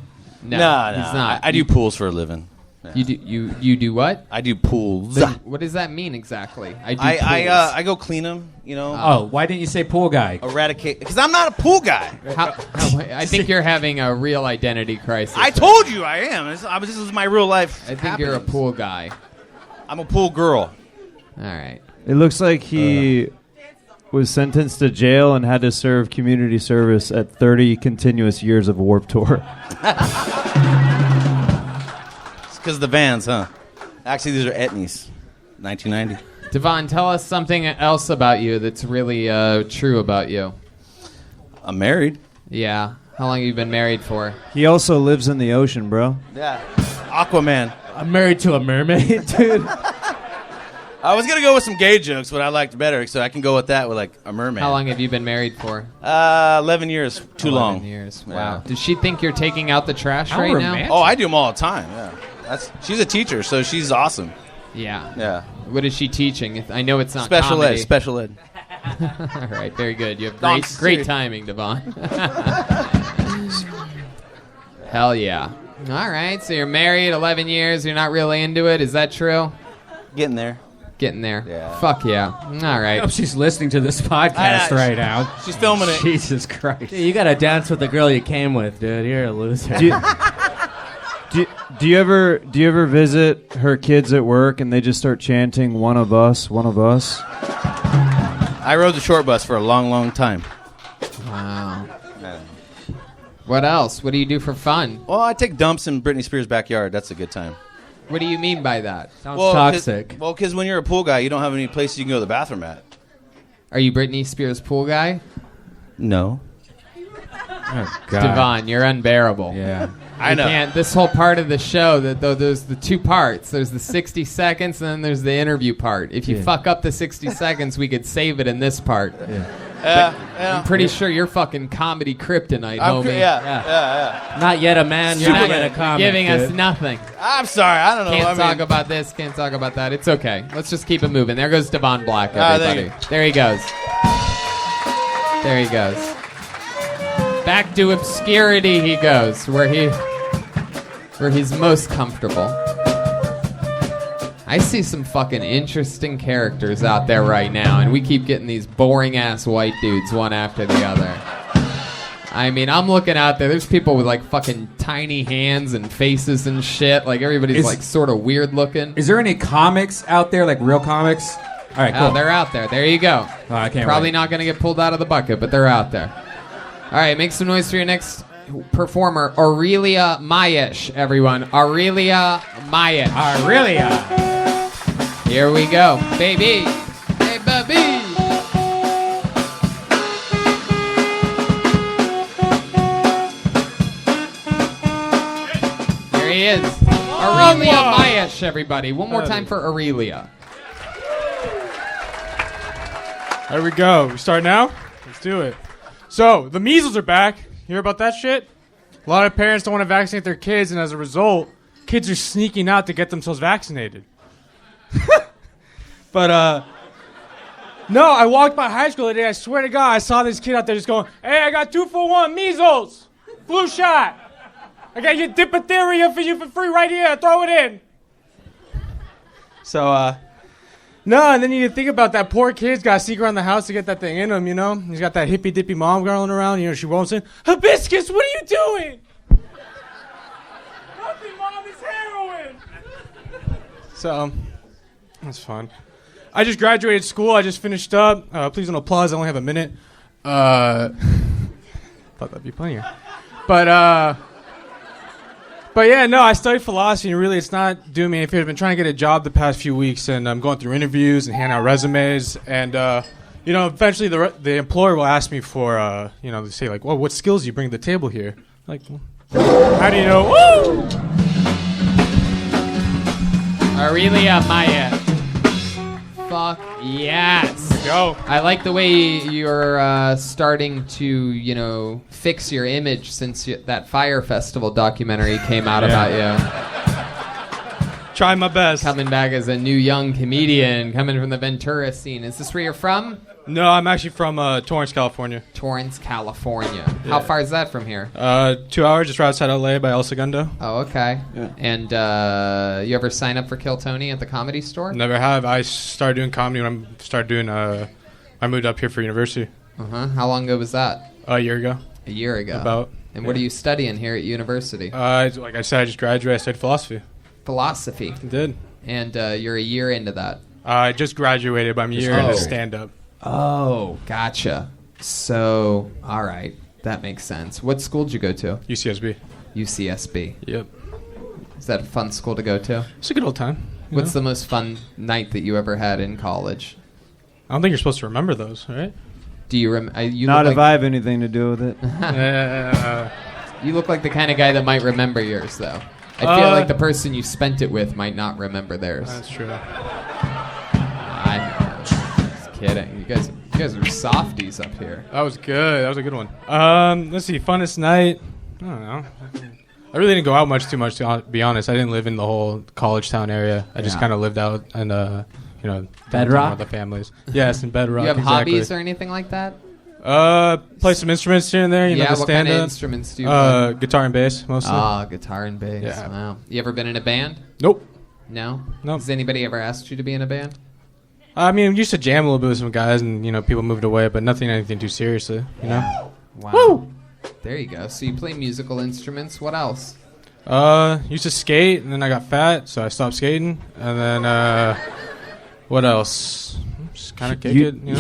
No,
No,
he's not.
I do pools for a living. Yeah.
You do what?
I do pools.
What does that mean exactly?
I go clean them, you know.
Oh, why didn't you say pool guy?
Eradicate, because I'm not a pool guy.
I think you're having a real identity crisis.
I told you I am. This is my real life.
I think you're a pool guy.
I'm a pool girl.
All right.
It looks like he was sentenced to jail and had to serve community service at 30 continuous years of Warped Tour.
It's because of the Vans, huh? Actually, these are Etnies. 1990.
Devon, tell us something else about you that's really true about you.
I'm married.
Yeah. How long have you been married for?
He also lives in the ocean, bro.
Yeah. Aquaman.
I'm married to a mermaid, dude.
I was going to go with some gay jokes, but I liked better, so I can go with that with, like, a mermaid.
How long have you been married for?
11 years. Too
11
long.
years.
Yeah.
Wow. Does she think you're taking out the trash
How
right
romantic.
now?
Oh, I do them all the time, yeah. She's a teacher, so she's awesome.
Yeah.
Yeah.
What is she teaching? I know it's not
Special
comedy.
ed, special ed.
All right, very good. You have
No, I'm
great
serious.
timing, Devon. Hell yeah. All right, so you're married 11 years. You're not really into it. Is that true?
Getting there.
Getting there.
Yeah.
Fuck yeah. All
I
right.
hope she's listening to this podcast right now.
She's filming it.
Jesus Christ.
Dude, you gotta dance with the girl you came with, dude. You're a loser.
Do Do you ever visit her kids at work and they just start chanting "One of us, one of us"?
I rode the short bus for a long, long time.
Wow. What else? What do you do for fun?
Well, I take dumps in Britney Spears' backyard. That's a good time.
What do you mean by that?
Sounds toxic.
Because when you're a pool guy, you don't have any places you can go to the bathroom at.
Are you Britney Spears' pool guy?
No.
Oh, God.
Devon, you're unbearable.
Yeah.
I know.
Can't, this whole part of the show, there's the two parts. There's the 60 seconds, and then there's the interview part. If you fuck up the 60 seconds, we could save it in this part. I'm pretty sure you're fucking comedy kryptonite, homie.
Yeah.
Not yet a man,
You're
not
not
yet a comic.
giving us
dude.
nothing.
I'm sorry. I don't know.
Can't talk about this, can't talk about that. It's okay. Let's just keep it moving. There goes Devon Black, everybody. There he goes. There he goes. Back to obscurity he goes, where he's most comfortable. I see some fucking interesting characters out there right now, and we keep getting these boring-ass white dudes one after the other. I mean, I'm looking out there. There's people with, like, fucking tiny hands and faces and shit. Like, everybody's, like, sort of weird-looking.
Is there any comics out there, like real comics? All right, cool.
Oh, they're out there. There you go.
Oh, I can't
Probably
wait.
not going to get pulled out of the bucket, but they're out there. All right, make some noise for your next performer, Aurelia Mayesh, everyone. Aurelia Mayesh.
Aurelia.
Here we go, baby. Hey, baby. Here he is. Aurelia Mayesh, everybody. One more time for Aurelia.
There we go. We start now? Let's do it. So, the measles are back. Hear about that shit? A lot of parents don't want to vaccinate their kids, and as a result, kids are sneaking out to get themselves vaccinated. But, no, I walked by high school today. I swear to God, I saw this kid out there just going, "Hey, I got 2-for-1 measles, flu shot. I got your diphtheria for you for free right here. Throw it in." So, no, and then you think about that poor kid's got to sneak around the house to get that thing in him, you know? He's got that hippy-dippy mom going around, you know, she won't say, "Hibiscus, what are you doing?" "Nothing, Mom, it's heroin." So, that's fun. I just graduated school. I just finished up. Please don't applause. I only have a minute. Thought that'd be funnier. But yeah, no, I studied philosophy, and really it's not doing me any favor. I've been trying to get a job the past few weeks, and I'm going through interviews and handing out resumes, and, you know, eventually the employer will ask me for, you know, they say, like, "Well, what skills do you bring to the table here?" Like, how do you know? Woo!
Aurelia Mayesh. Fuck yes.
Go.
I like the way you're starting to, you know, fix your image since that Fire Festival documentary came out about you.
Try my best.
Coming back as a new young comedian, coming from the Ventura scene. Is this where you're from?
No, I'm actually from Torrance, California.
Torrance, California. How far is that from here?
2 hours, just right outside LA by El Segundo.
Oh, okay. Yeah. And you ever sign up for Kill Tony at the Comedy Store?
Never have. I started doing comedy when I moved up here for university.
Uh-huh. How long ago was that?
A year ago.
A year ago.
About.
And what are you studying here at university?
Like I said, I just graduated. I studied philosophy.
Philosophy.
I did.
And you're a year into that.
I just graduated, but I'm a year into stand-up.
Oh, gotcha. So, all right. That makes sense. What school did you go to?
UCSB.
UCSB.
Yep.
Is that a fun school to go to?
It's a good old time.
What's the most fun night that you ever had in college?
I don't think you're supposed to remember those, right?
Do you you
Not
look
if I have anything to do with it.
You look like the kind of guy that might remember yours, though. I feel like the person you spent it with might not remember theirs.
That's true.
I'm just kidding. You guys are softies up here.
That was good. That was a good one. Let's see. Funnest night. I don't know. I really didn't go out too much, to be honest. I didn't live in the whole college town area. I just kind of lived out and, you know,
Bedrock?
with the families. Yes, in Bedrock.
You have
exactly.
hobbies or anything like that?
Play some instruments here and there. You know, the
what kind
stand-up.
of instruments do you play?
Guitar and bass, mostly.
Ah, guitar and bass.
Yeah.
Wow. You ever been in a band?
Nope.
No?
Nope.
Has anybody ever asked you to be in a band?
I mean, we used to jam a little bit with some guys, and, you know, people moved away, but anything too seriously, you know?
Wow.
Woo!
There you go. So you play musical instruments. What else?
Used to skate, and then I got fat, so I stopped skating. And then, what else? Just kind of kick it. You know?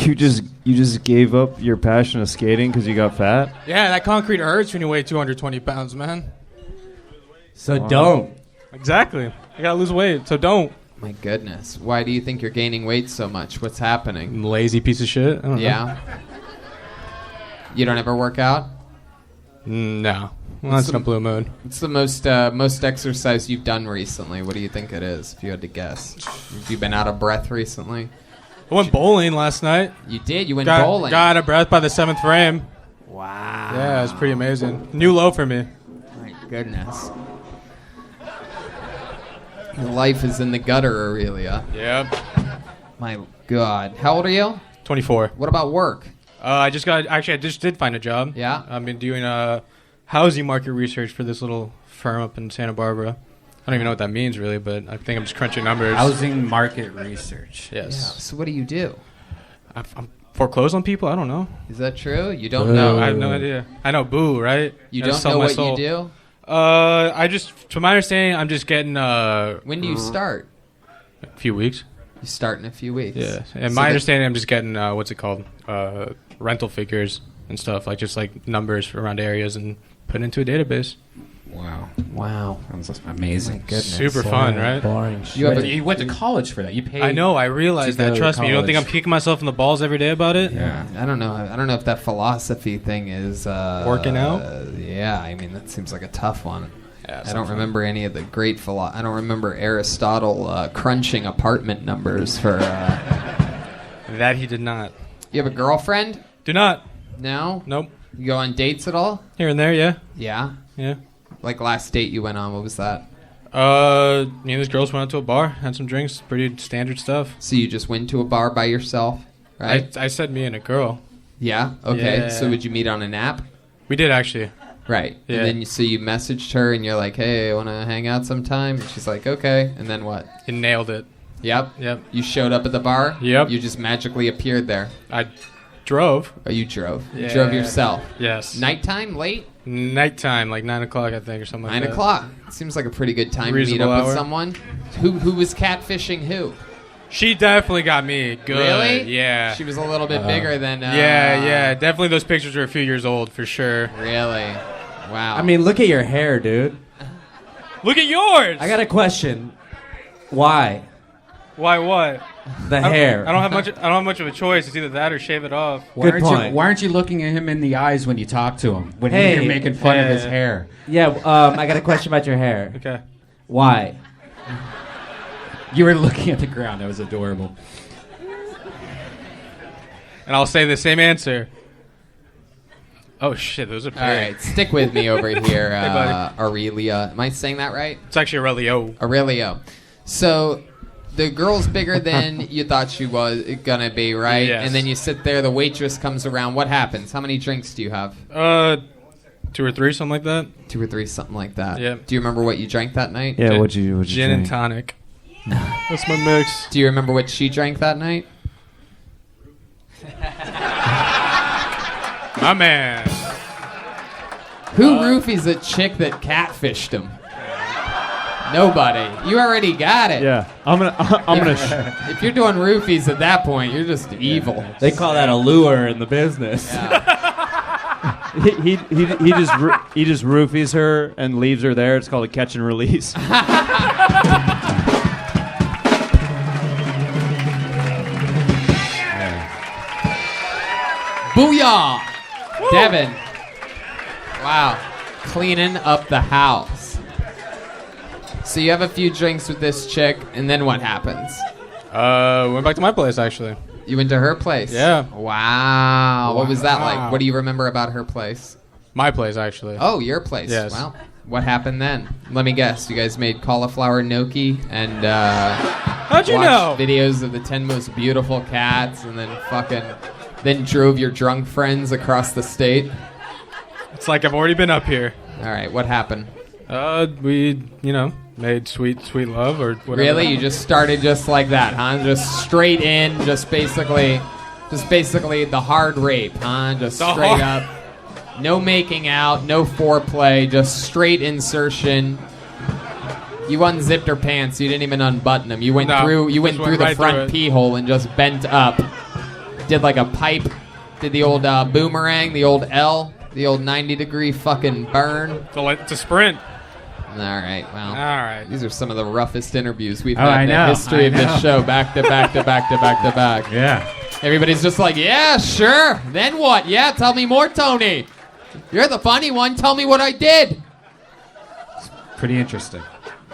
You just gave up your passion of skating because you got fat?
Yeah, that concrete hurts when you weigh 220 pounds, man.
So don't.
Exactly. You gotta lose weight, so don't.
My goodness. Why do you think you're gaining weight so much? What's happening?
Lazy piece of shit. I don't know.
Yeah. You don't ever work out?
No. Well, that's no blue moon.
What's the most exercise you've done recently? What do you think it is, if you had to guess? Have you been out of breath recently?
I went bowling last night.
You did? You went
got,
bowling?
Got out of breath by the 7th frame.
Wow.
Yeah, it was pretty amazing. New low for me.
My goodness. Your life is in the gutter, Aurelia.
Yep.
My God. How old are you?
24.
What about work?
I just did find a job.
Yeah?
I've been doing housing market research for this little firm up in Santa Barbara. I don't even know what that means, really, but I think I'm just crunching numbers.
Housing market research.
Yes.
Yeah. So what do you do?
I'm foreclosed on people? I don't know.
Is that true? You don't know?
I have no idea. I know, boo, right?
You
I just
don't
sell
know
my
what
soul.
you do?
To my understanding, I'm just getting
When do you start?
a few weeks.
You start in a few weeks.
Yeah. And
So
my
that-
understanding, I'm just getting what's it called? Rental figures and stuff, like numbers around areas and put into a database.
Wow.
Sounds amazing.
Goodness.
Super fun, right?
Boring
You have
You went to college for that. You paid.
I know. I realize
to go
that.
to
Trust me. You don't think I'm
college.
kicking myself in the balls every day about it?
Yeah.
I don't know. I don't know if that philosophy thing is
Working out?
Yeah, I mean that seems like a tough one.
Yeah,
I don't remember any of the great I don't remember Aristotle crunching apartment numbers for.
That he did not.
You have a girlfriend?
Do not.
No.
Nope.
You go on dates at all?
Here and there, yeah.
Yeah.
Yeah.
Like last date you went on, what was that?
Me and this girls went out to a bar, had some drinks, pretty standard stuff.
So you just went to a bar by yourself, right?
I said me and a girl.
Yeah. Okay.
Yeah.
So would you meet on an app?
We did actually.
Right.
Yeah.
And then you messaged her and you're like, "Hey, I want to hang out sometime." And she's like, "Okay." And then what?
It nailed it.
Yep.
Yep.
You showed up at the bar?
Yep.
You just magically appeared there.
I drove.
Oh, you drove. You
Yeah.
drove yourself.
Yes.
Nighttime? Late?
Nighttime, like 9 o'clock, I think, or something like
9
that.
o'clock. Seems like a pretty good time to meet
Reasonable
up with
hour.
someone. Who was catfishing who?
She definitely got me. Good.
Really?
Yeah.
She was a little bit bigger than...
yeah. Definitely those pictures are a few years old, for sure.
Really? Wow.
I mean, look at your hair, dude.
Look at yours!
I got a question. Why?
Why what?
The hair.
I don't have much of a choice. It's either that or shave it off.
Good point.
Why aren't you looking at him in the eyes when you talk to him? When
Hey.
you're making fun of his hair.
Yeah, I got a question about your hair.
Okay.
Why?
You were looking at the ground. That was adorable.
And I'll say the same answer. Oh shit, those are
All right, stick with me over here, Aurelia. Am I saying that right?
It's actually Aurelio.
Aurelio. So the girl's bigger than you thought she was gonna be, right?
Yes.
And then you sit there, the waitress comes around. What happens? How many drinks do you have?
2 or 3, something like that.
2 or 3, something like that.
Yeah.
Do you remember what you drank that night?
Yeah, what'd you
Gin and
drink?
tonic. That's my mix.
Do you remember what she drank that night?
My man.
Who roofies a chick that catfished him? Nobody. You already got it.
Yeah, I'm gonna.
If you're doing roofies at that point, you're just evil.
They call that a lure in the business.
he just roofies her and leaves her there. It's called a catch and release.
Booyah! Devon. Wow. Cleaning up the house. So you have a few drinks with this chick, and then what happens?
Went back to my place, actually.
You went to her place?
Yeah.
Wow. What was that
Wow.
like? What do you remember about her place?
My place, actually.
Oh, your place.
Yes.
Well, what happened then? Let me guess. You guys made cauliflower gnocchi and
How'd you know?
watched videos of the 10 most beautiful cats, and then drove your drunk friends across the state.
It's like I've already been up here.
All right, what happened?
We, made sweet love or whatever.
Really? You just started just like that, huh? Just straight in, just basically the hard rape, huh? Just
The
straight
hard-
up. No making out, no foreplay, just straight insertion. You unzipped her pants. You didn't even unbutton them. You went
No,
through. You
just
went through the
right
front
through it.
pee hole and just bent up. Did like a pipe. Did the old boomerang. The old L. The old 90-degree fucking burn.
To sprint.
All right. Well.
All right.
These are some of the roughest interviews we've
Oh,
had
I
in the
know,
history
I
of this
know.
show. Back to back to back to back to back.
Yeah.
Everybody's just like, yeah, sure. Then what? Yeah, tell me more, Tony. You're the funny one. Tell me what I did.
Pretty interesting.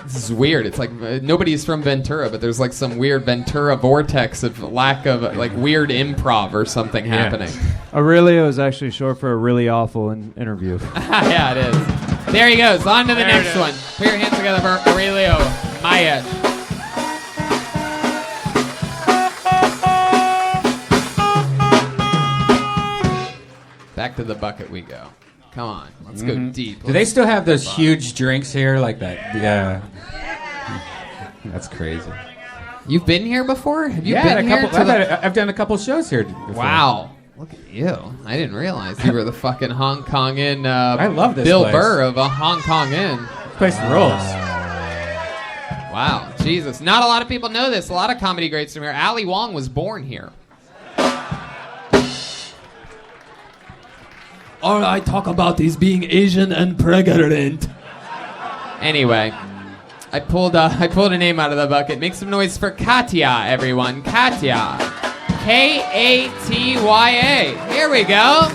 This is weird. It's like nobody's from Ventura, but there's like some weird Ventura vortex of lack of like weird improv or something happening.
Aurelio is actually short for a really awful interview.
Yeah, it is. There he goes. On to the
There it
next
is.
one. Put your hands together for Aurelio Maya. Back to the bucket we go. Come on, let's go deep.
Do they still have those huge drinks here like that? Yeah. That's crazy.
You've been here before? Have you been
a
here?
couple, I've done a couple shows here before.
Wow. Look at you. I didn't realize you were the fucking Hong Kong Inn.
I love this
Bill
place.
Burr of a Hong Kong Inn.
This place rules.
Wow. Jesus. Not a lot of people know this. A lot of comedy greats from here. Ali Wong was born here.
All I talk about is being Asian and pregnant.
Anyway, I pulled a name out of the bucket. Make some noise for Katya, everyone. Katya. Katya. Here we go.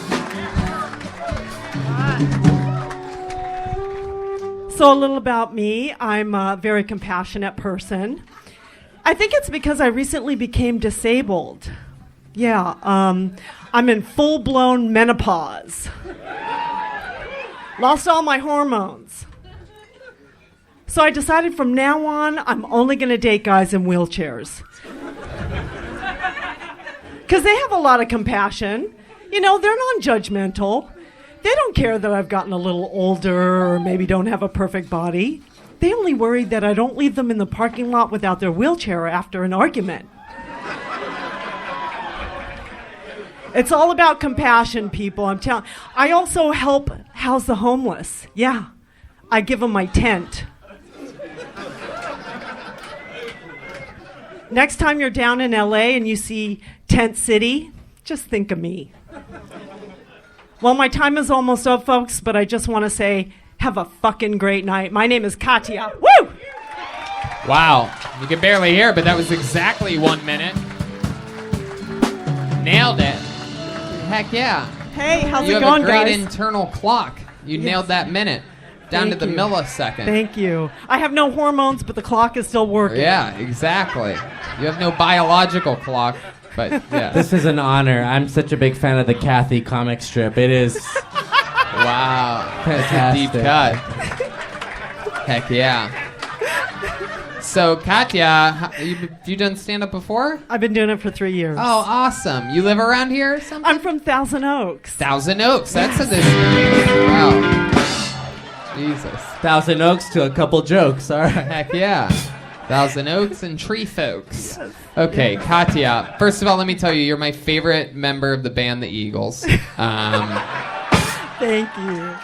So a little about me. I'm a very compassionate person. I think it's because I recently became disabled. Yeah, I'm in full-blown menopause. Lost all my hormones. So I decided from now on, I'm only going to date guys in wheelchairs. Because they have a lot of compassion. You know, they're non-judgmental. They don't care that I've gotten a little older or maybe don't have a perfect body. They only worry that I don't leave them in the parking lot without their wheelchair after an argument. It's all about compassion, people. I'm telling. I also help house the homeless. Yeah, I give them my tent. Next time you're down in LA and you see Tent City, just think of me. Well, my time is almost up, folks, but I just want to say, have a fucking great night. My name is Katya. Woo!
Wow. You can barely hear, but that was exactly 1 minute. Nailed it. Heck yeah.
Hey, how's
you
it
have
going,
a great
guys?
internal clock. You nailed that minute. Down
Thank
to the
you.
millisecond.
Thank you. I have no hormones, but the clock is still working.
Yeah, exactly. You have no biological clock, but yeah.
This is an honor. I'm such a big fan of the Kathy comic strip. It is
Wow.
fantastic.
Deep cut. Heck yeah. So, Katya, you done stand-up before?
I've been doing it for 3 years.
Oh, awesome. You live around here or something?
I'm from Thousand Oaks.
Thousand Oaks. That's a distance. Wow. Jesus.
Thousand Oaks to a couple jokes. All right.
Heck yeah. Thousand Oaks and Tree Folks. Okay, Katya. First of all, let me tell you, you're my favorite member of the band, the Eagles.
Thank you.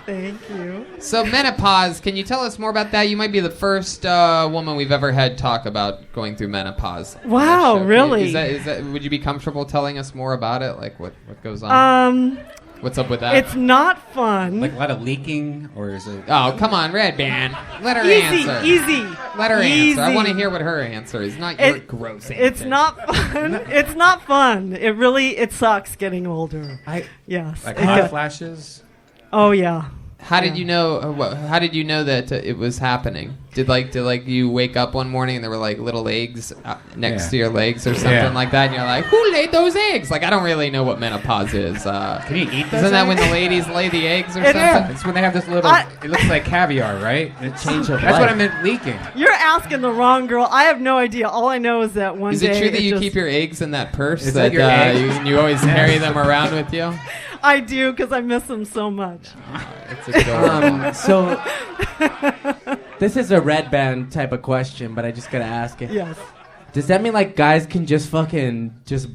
Thank you.
So menopause, can you tell us more about that? You might be the first woman we've ever had talk about going through menopause. on
Wow,
this show.
really?
Is that? Would you be comfortable telling us more about it? Like what goes on? What's up with that?
It's not fun.
Like a lot of leaking, or is it?
Oh, come on, Redban. Let her
Easy,
answer.
easy.
Let her
Easy.
answer. I want to hear what her answer is, not your gross answer.
It's not fun. It's not fun. It sucks getting older. Yes.
Like
It
hot
does.
flashes?
Oh yeah.
How did you know? How did you know that it was happening? Did you wake up one morning and there were like little eggs next to your legs or something like that, and you're like, who laid those eggs? Like I don't really know what menopause is.
Can you eat those?
Isn't that
eggs?
when the ladies lay the eggs or
It
something?
It's when they have this little. It looks like caviar, right?
It changed your
That's
life.
what I meant leaking.
You're asking the wrong girl. I have no idea. All I know is that one
Is
day.
it true that you
just-
keep your eggs in that purse
Is that your egg?
you always carry them around with you?
I do because I miss them so much.
It's adorable.
So this is a Redban type of question, but I just gotta ask it.
Yes.
Does that mean like guys can just fucking just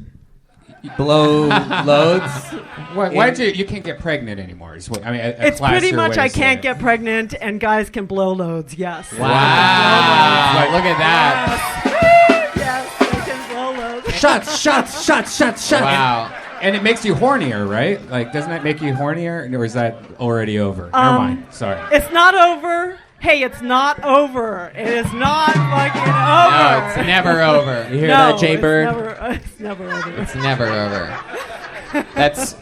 Blow loads.
Why'd you can't get pregnant anymore? Is what, I mean, a
It's pretty
classier
much
way to
I
say
can't
it.
get pregnant and guys can blow loads. Yes.
Wow. Look at that.
Yes, they can blow loads.
Shots.
Wow.
And it makes you hornier, right? Like, doesn't that make you hornier? Or is that already over? Never mind. Sorry.
It's not over. Hey, it's not over. It is not fucking over.
No, it's never over.
You hear that, Jay Bird?
It's never over.
It's never over. That's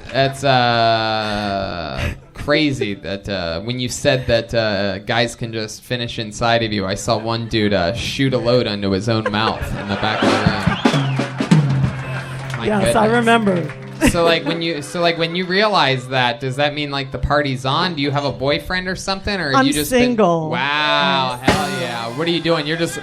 crazy that when you said that guys can just finish inside of you, I saw one dude shoot a load into his own mouth in the back of the room. My
Yes, I
goodness.
remember.
So when you realize that, does that mean like the party's on? Do you have a boyfriend or something, or have
I'm
you just
single.
Been, wow, hell yeah! What are you doing? You're just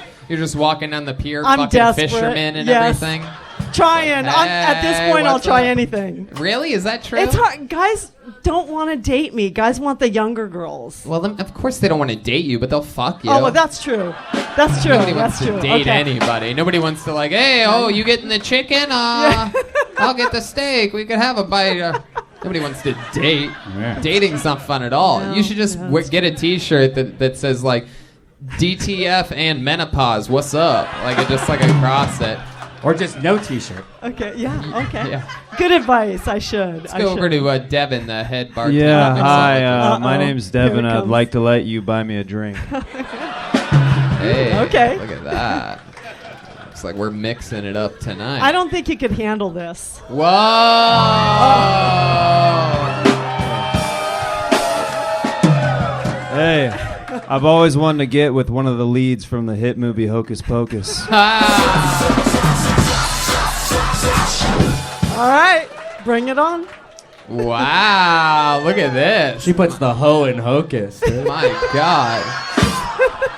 walking down the pier,
I'm
fucking
desperate.
fishermen and
Yes.
everything.
Trying. At this
Hey,
point, I'll
what's
try
up?
anything.
Really? Is that true?
It's hard. Guys don't want to date me. Guys want the younger girls.
Well, of course they don't want to date you, but they'll fuck you.
Oh, well, that's true. That's true.
Nobody
That's
wants to
true.
date
Okay.
anybody. Nobody wants to like, hey, you getting the chicken? I'll get the steak. We could have a bite. Nobody wants to date.
Yeah.
Dating's not fun at all.
No,
You should just get a T-shirt that says like DTF and menopause. What's up? Like it just like across it.
Or just no T-shirt.
Okay. Yeah. Okay.
Yeah.
Good advice. I should.
Let's go over to Devon, the head bartender.
Yeah,
Mix up
hi.
with
My
Uh-oh.
name's
Here
Devon.
it
I'd
comes.
like to let you buy me a drink.
you. Hey,
Okay.
Look at that. Looks like we're mixing it up tonight.
I don't think you could handle this.
Whoa!
Hey, I've always wanted to get with one of the leads from the hit movie Hocus Pocus.
All right. Bring it on.
Wow! Look at this.
She puts the hoe in hocus. Dude.
My God.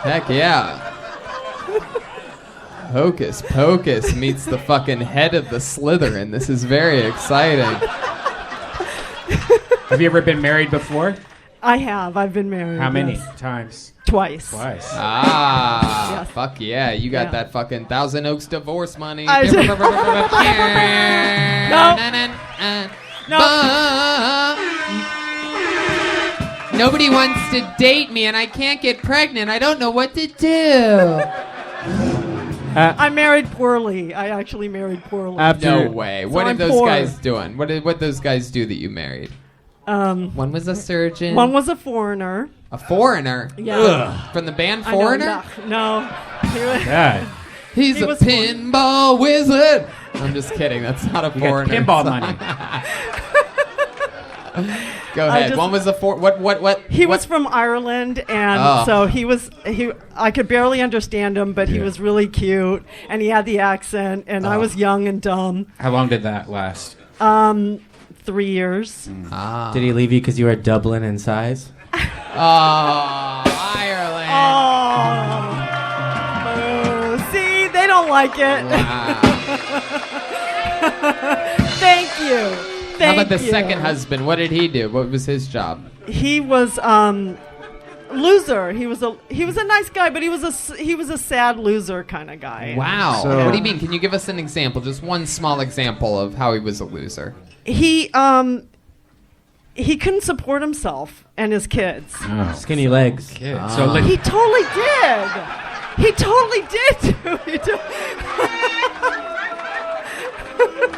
Heck yeah. Hocus Pocus meets the fucking head of the Slytherin. This is very exciting.
Have you ever been married before?
I have. I've been married.
How many
yes.
times?
Twice.
Twice.
Yes.
Fuck yeah. You got
Yeah.
that fucking Thousand Oaks divorce money.
I do.
Nobody wants to date me and I can't get pregnant. I don't know what to do.
I married poorly. I actually married poorly.
No way.
So
What are
I'm
those
poor.
guys doing? What those guys do that you married? One was a surgeon.
One was a foreigner.
A foreigner?
Yeah.
Ugh. From the band
I know,
Foreigner?
no. He was,
God.
He's
He
a
was
pinball wizard. I'm just kidding. That's not a
You got
foreigner.
pinball
song.
money.
Go
I
ahead.
just-
One was a what?
He was from Ireland, and
Oh.
so I could barely understand him, but he was really cute, and he had the accent, and I was young and dumb.
How long did that last?
3 years.
Ah.
Did he leave you because you were Dublin in size?
Oh, Ireland.
Oh, see, they don't like it.
Wow.
Thank you.
How about the
Thank you.
second husband? What did he do? What was his job?
He was loser. He was a nice guy, but he was a sad loser kind of guy.
Wow.
So-
What do you mean? Can you give us an example? Just one small example of how he was a loser.
He couldn't support himself and his kids.
Oh.
Skinny legs.
So like,
He totally did. He totally did. He do-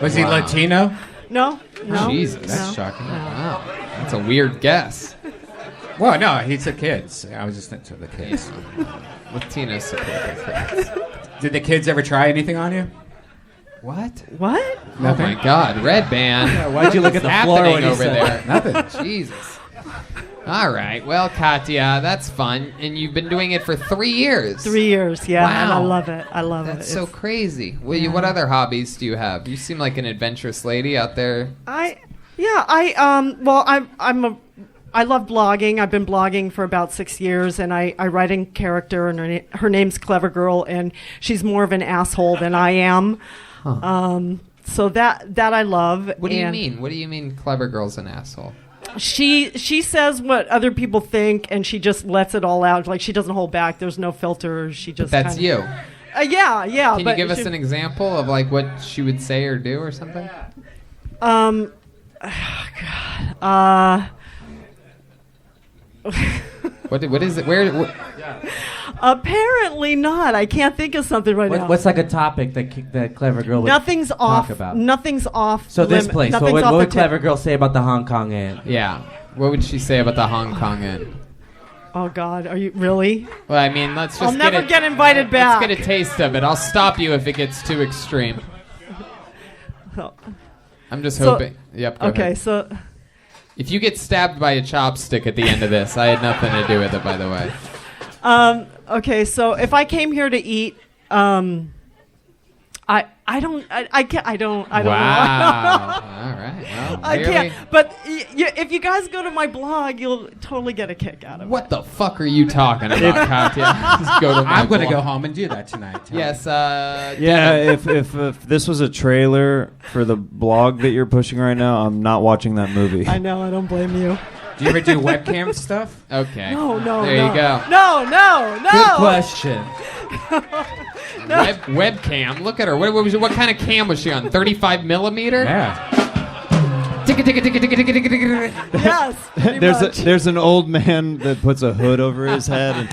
was he Latino?
no.
Jesus.
That's
no.
shocking.
Wow. That's a weird guess.
Well, no, he said kids. I was just thinking of the kids.
Latino support.
Did the kids ever try anything on you?
What?
What?
Oh my God, Redban.
Why'd you look at the floor
happening
when he
over
said
there?
Nothing.
Jesus. All right. Well, Katya, that's fun. And you've been doing it for 3 years.
3 years, yeah, and I
Wow.
love it. I love
That's
it.
so
It's-
crazy. What other hobbies do you have? You seem like an adventurous lady out there.
I love blogging. I've been blogging for about 6 years, and I write in character, and her name's Clever Girl, and she's more of an asshole than I am. So that I love.
What do you
and
mean? What do you mean clever girl's an asshole?
She says what other people think, and she just lets it all out. Like, she doesn't hold back. There's no filter. She just
That's
kinda-
you.
Yeah.
Can you
but
give us an example of like what she would say or do or something?
Oh God.
What is it? Where?
Apparently not. I can't think of something right now.
What's like a topic that Clever Girl would
Nothing's
talk
off.
about?
Nothing's off.
So this
limit.
place.
Nothing's
What
off
would
the
Clever
tip.
Girl say about the Hong Kong Inn?
Yeah. What would she say about the Hong Kong Inn?
Oh God, are you really?
Well, I mean, let's just
I'll never get invited
Let's
back.
get a taste of it. I'll stop you if it gets too extreme. I'm just hoping. Yep. Go
Okay,
ahead.
so.
If you get stabbed by a chopstick at the end of this, I had nothing to do with it, by the way.
Okay, so if I came here to eat, I don't know.
Wow. All right. Well,
I
clearly-
can't. But if you guys go to my blog, you'll totally get a kick out of it.
What the fuck are you talking about, Katya? Just go to my
I'm going to
blog.
go home and do that tonight. Tony.
Yes.
Yeah, if this was a trailer for the blog that you're pushing right now, I'm not watching that movie.
I know. I don't blame you.
Do you ever do webcam stuff?
Okay.
No.
There you go.
No.
Good question.
Webcam. Look at her. What kind of cam was she on? 35 millimeter?
Yeah.
Yes. pretty much.
There's an old man that puts a hood over his head. And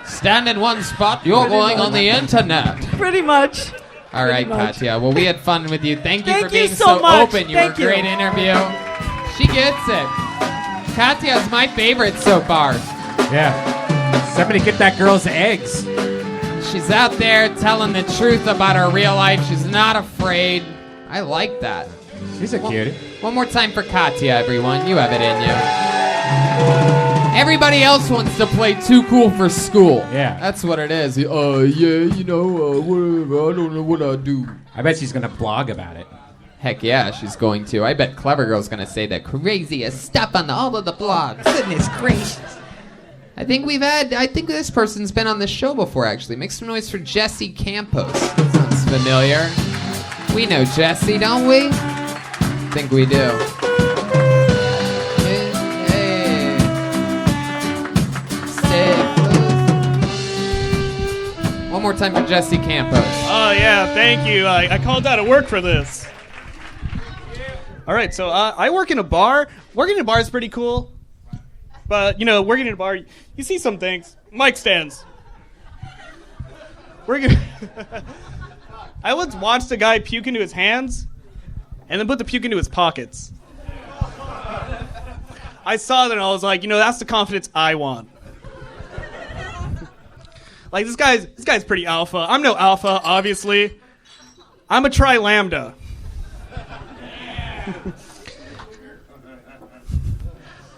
Stand in one spot. You're going on the internet.
Pretty much.
All right,
much.
Katya. Well, we had fun with you. Thank you
Thank
for
you
being
so much.
open. You
Thank
were a great
you.
interview. She gets it. Katya's my favorite so far.
Yeah. Somebody get that girl's eggs.
She's out there telling the truth about her real life. She's not afraid. I like that.
She's a cutie.
One more time for Katya, everyone. You have it in you. Everybody else wants to play too cool for school.
Yeah.
That's what it is. Whatever. I don't know what I do.
I bet she's going to blog about it.
Heck yeah, she's going to. I bet Clever Girl's going to say the craziest stuff on all of the blogs.
Goodness gracious.
I think this person's been on this show before, actually. Make some noise for Jessi Campos. Sounds familiar. We know Jessi, don't we? I think we do. Hey. Stay close. One more time for Jessi Campos.
Oh, yeah, thank you. I called out of work for this. All right, so I work in a bar. Working in a bar is pretty cool. But, working in a bar, you see some things. Mic stands. I once watched a guy puke into his hands and then put the puke into his pockets. I saw that and I was like, that's the confidence I want. Like, this guy's pretty alpha. I'm no alpha, obviously. I'm a tri-lambda.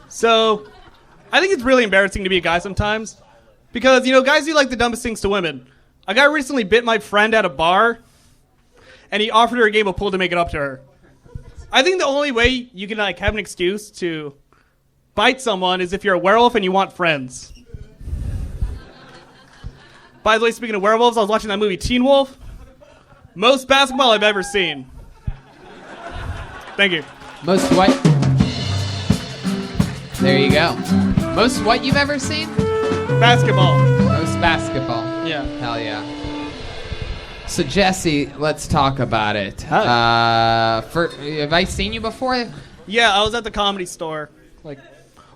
So, I think it's really embarrassing to be a guy sometimes. Because, guys do like the dumbest things to women. A guy recently bit my friend at a bar, and he offered her a game of pool to make it up to her. I think the only way you can, have an excuse to bite someone is if you're a werewolf and you want friends. By the way, speaking of werewolves, I was watching that movie Teen Wolf. Most basketball I've ever seen. Thank you.
Most what? There you go. Most what you've ever seen?
Basketball.
Most basketball.
Yeah.
Hell yeah. So Jessi, let's talk about it. Have I seen you before?
Yeah, I was at the Comedy Store. I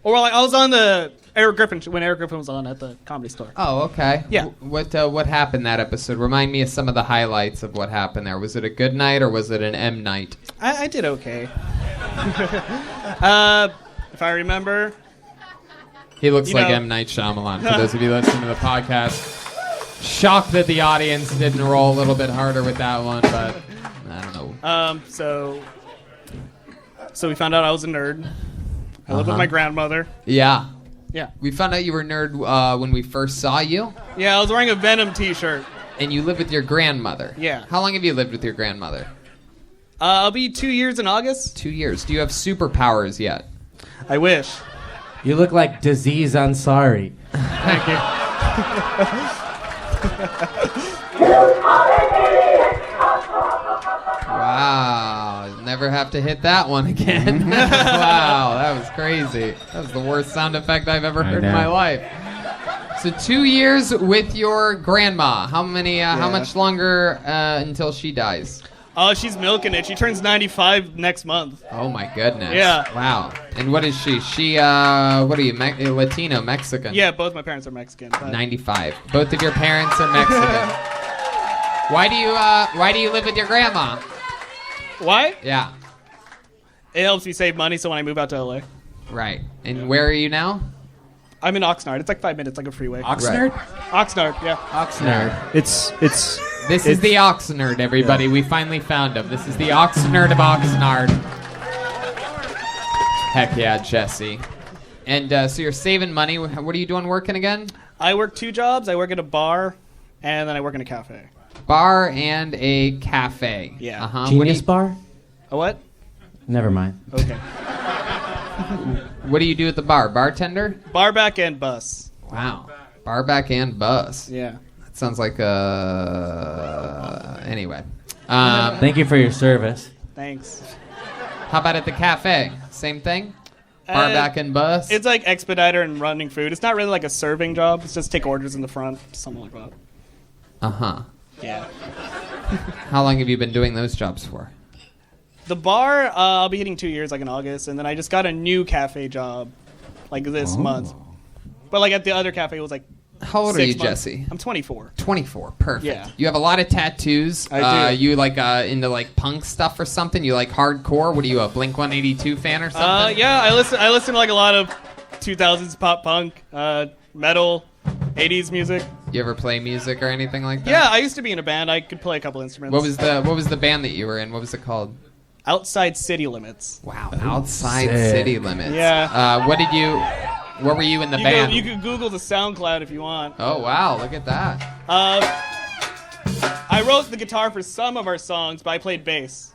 was on the Eric Griffin when Eric Griffin was on at the Comedy Store.
Oh, okay.
Yeah.
What happened that episode? Remind me of some of the highlights of what happened there. Was it a good night or was it an M night?
I did okay. If I remember.
He looks like M. Night Shyamalan. For those of you listening to the podcast, shocked that the audience didn't roll a little bit harder with that one, but I don't know.
So we found out I was a nerd. I lived with my grandmother.
Yeah.
Yeah.
We found out you were a nerd when we first saw you.
Yeah, I was wearing a Venom t-shirt.
And you live with your grandmother.
Yeah.
How long have you lived with your grandmother?
I'll be 2 years in August.
2 years. Do you have superpowers yet?
I wish.
You look like Disease Ansari.
Thank you.
Wow. Never have to hit that one again. Wow, that was crazy. That was the worst sound effect I've ever heard in my life. So 2 years with your grandma. How much longer until she dies?
Oh, she's milking it. She turns 95 next month.
Oh my goodness.
Yeah.
Wow. And what is she? What are you? Latino, Mexican?
Yeah, both my parents are Mexican.
95. Both of your parents are Mexican. Why do you live with your grandma?
Why?
Yeah.
It helps me save money so when I move out to LA.
Right. And where are you now?
I'm in Oxnard. It's like 5 minutes, like a freeway.
Oxnard?
Oxnard, yeah.
Oxnard.
This is the Oxnard, everybody. Yeah. We finally found him. This is the Oxnard of Oxnard. Heck yeah, Jessi. And so you're saving money. What are you doing working again?
I work 2 jobs. I work at a bar, and then I work in a cafe.
Bar and a cafe.
Yeah.
Uh-huh.
Genius bar?
A what?
Never mind.
Okay.
What do you do at the bar? Bartender?
Bar back and bus.
Wow. Bar back and bus.
Yeah.
That sounds like anyway.
Thank you for your service.
Thanks.
How about at the cafe? Same thing? Bar back and bus?
It's like expediter and running food. It's not really like a serving job. It's just take orders in the front, something like that.
Uh-huh.
Yeah.
How long have you been doing those jobs for?
The bar, I'll be hitting 2 years, like in August, and then I just got a new cafe job, like this month. But like at the other cafe, it was like.
How old are you,
6 months.
Jessi?
I'm 24.
24, perfect.
Yeah.
You have a lot of tattoos.
I do.
You like into like punk stuff or something? You like hardcore? What are you, a Blink-182 fan or something?
Yeah, I listen to like a lot of 2000s pop punk, metal, 80s music.
You ever play music or anything like that?
Yeah, I used to be in a band. I could play a couple instruments.
What was the band that you were in? What was it called?
Outside City Limits.
Wow, Outside City Limits.
Yeah.
What were you in the band?
You could Google the SoundCloud if you want.
Oh wow, look at that.
I wrote the guitar for some of our songs, but I played bass.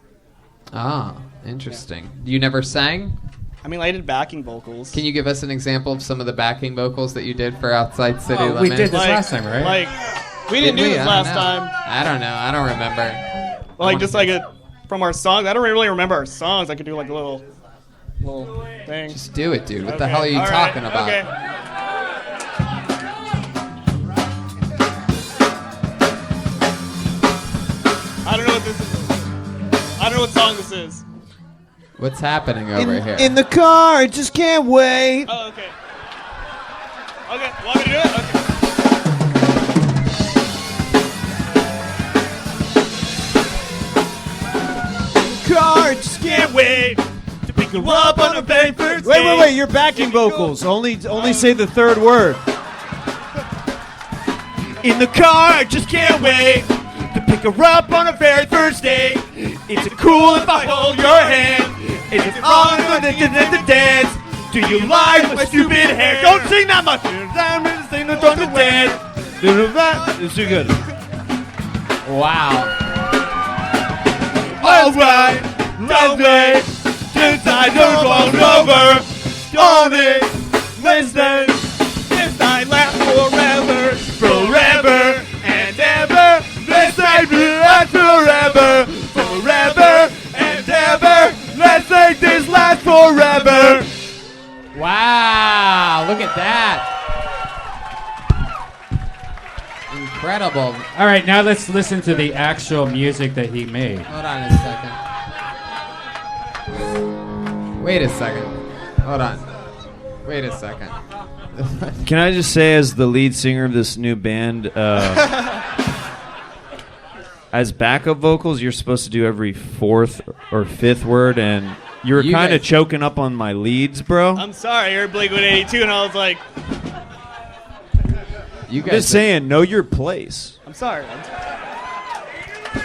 Ah, interesting. You never sang?
I mean, I did backing vocals.
Can you give us an example of some of the backing vocals that you did for Outside City Limits?
We did this last time, right?
Like, we didn't do this last time.
I don't know. I don't remember.
Like, just like from our songs. I don't really remember our songs. I could do like a little thing.
Just do it, dude. What the hell are you talking about?
Okay. I don't know what this is. I don't know what song this is.
What's happening over here?
In the car, I just can't wait.
Oh, okay. Okay, want me to do it? Okay.
Car, just can't wait
To pick you up on a very first
Wait, your backing vocals. Only say the third word. In the car, I just can't wait to pick her up on a very first date. Is it cool if I hold your hand? Is it on the dance? Do you like my stupid hair? Don't sing that much. Sing the on the dance. It's too good.
Wow.
Alright, let's wait. Since I don't roll over on it, listen. This night lasts forever, forever and ever. This night lasts forever, forever and ever. Let's make this last forever.
Wow, look at that. Incredible.
All right, now let's listen to the actual music that he made.
Hold on a second. Wait a second. Hold on. Wait a second.
Can I just say, as the lead singer of this new band, as backup vocals, you're supposed to do every fourth or fifth word, and you were kind of choking up on my leads, bro.
I'm sorry, I heard Blink-182 and I was like,
You
I'm just saying, know your place.
I'm sorry.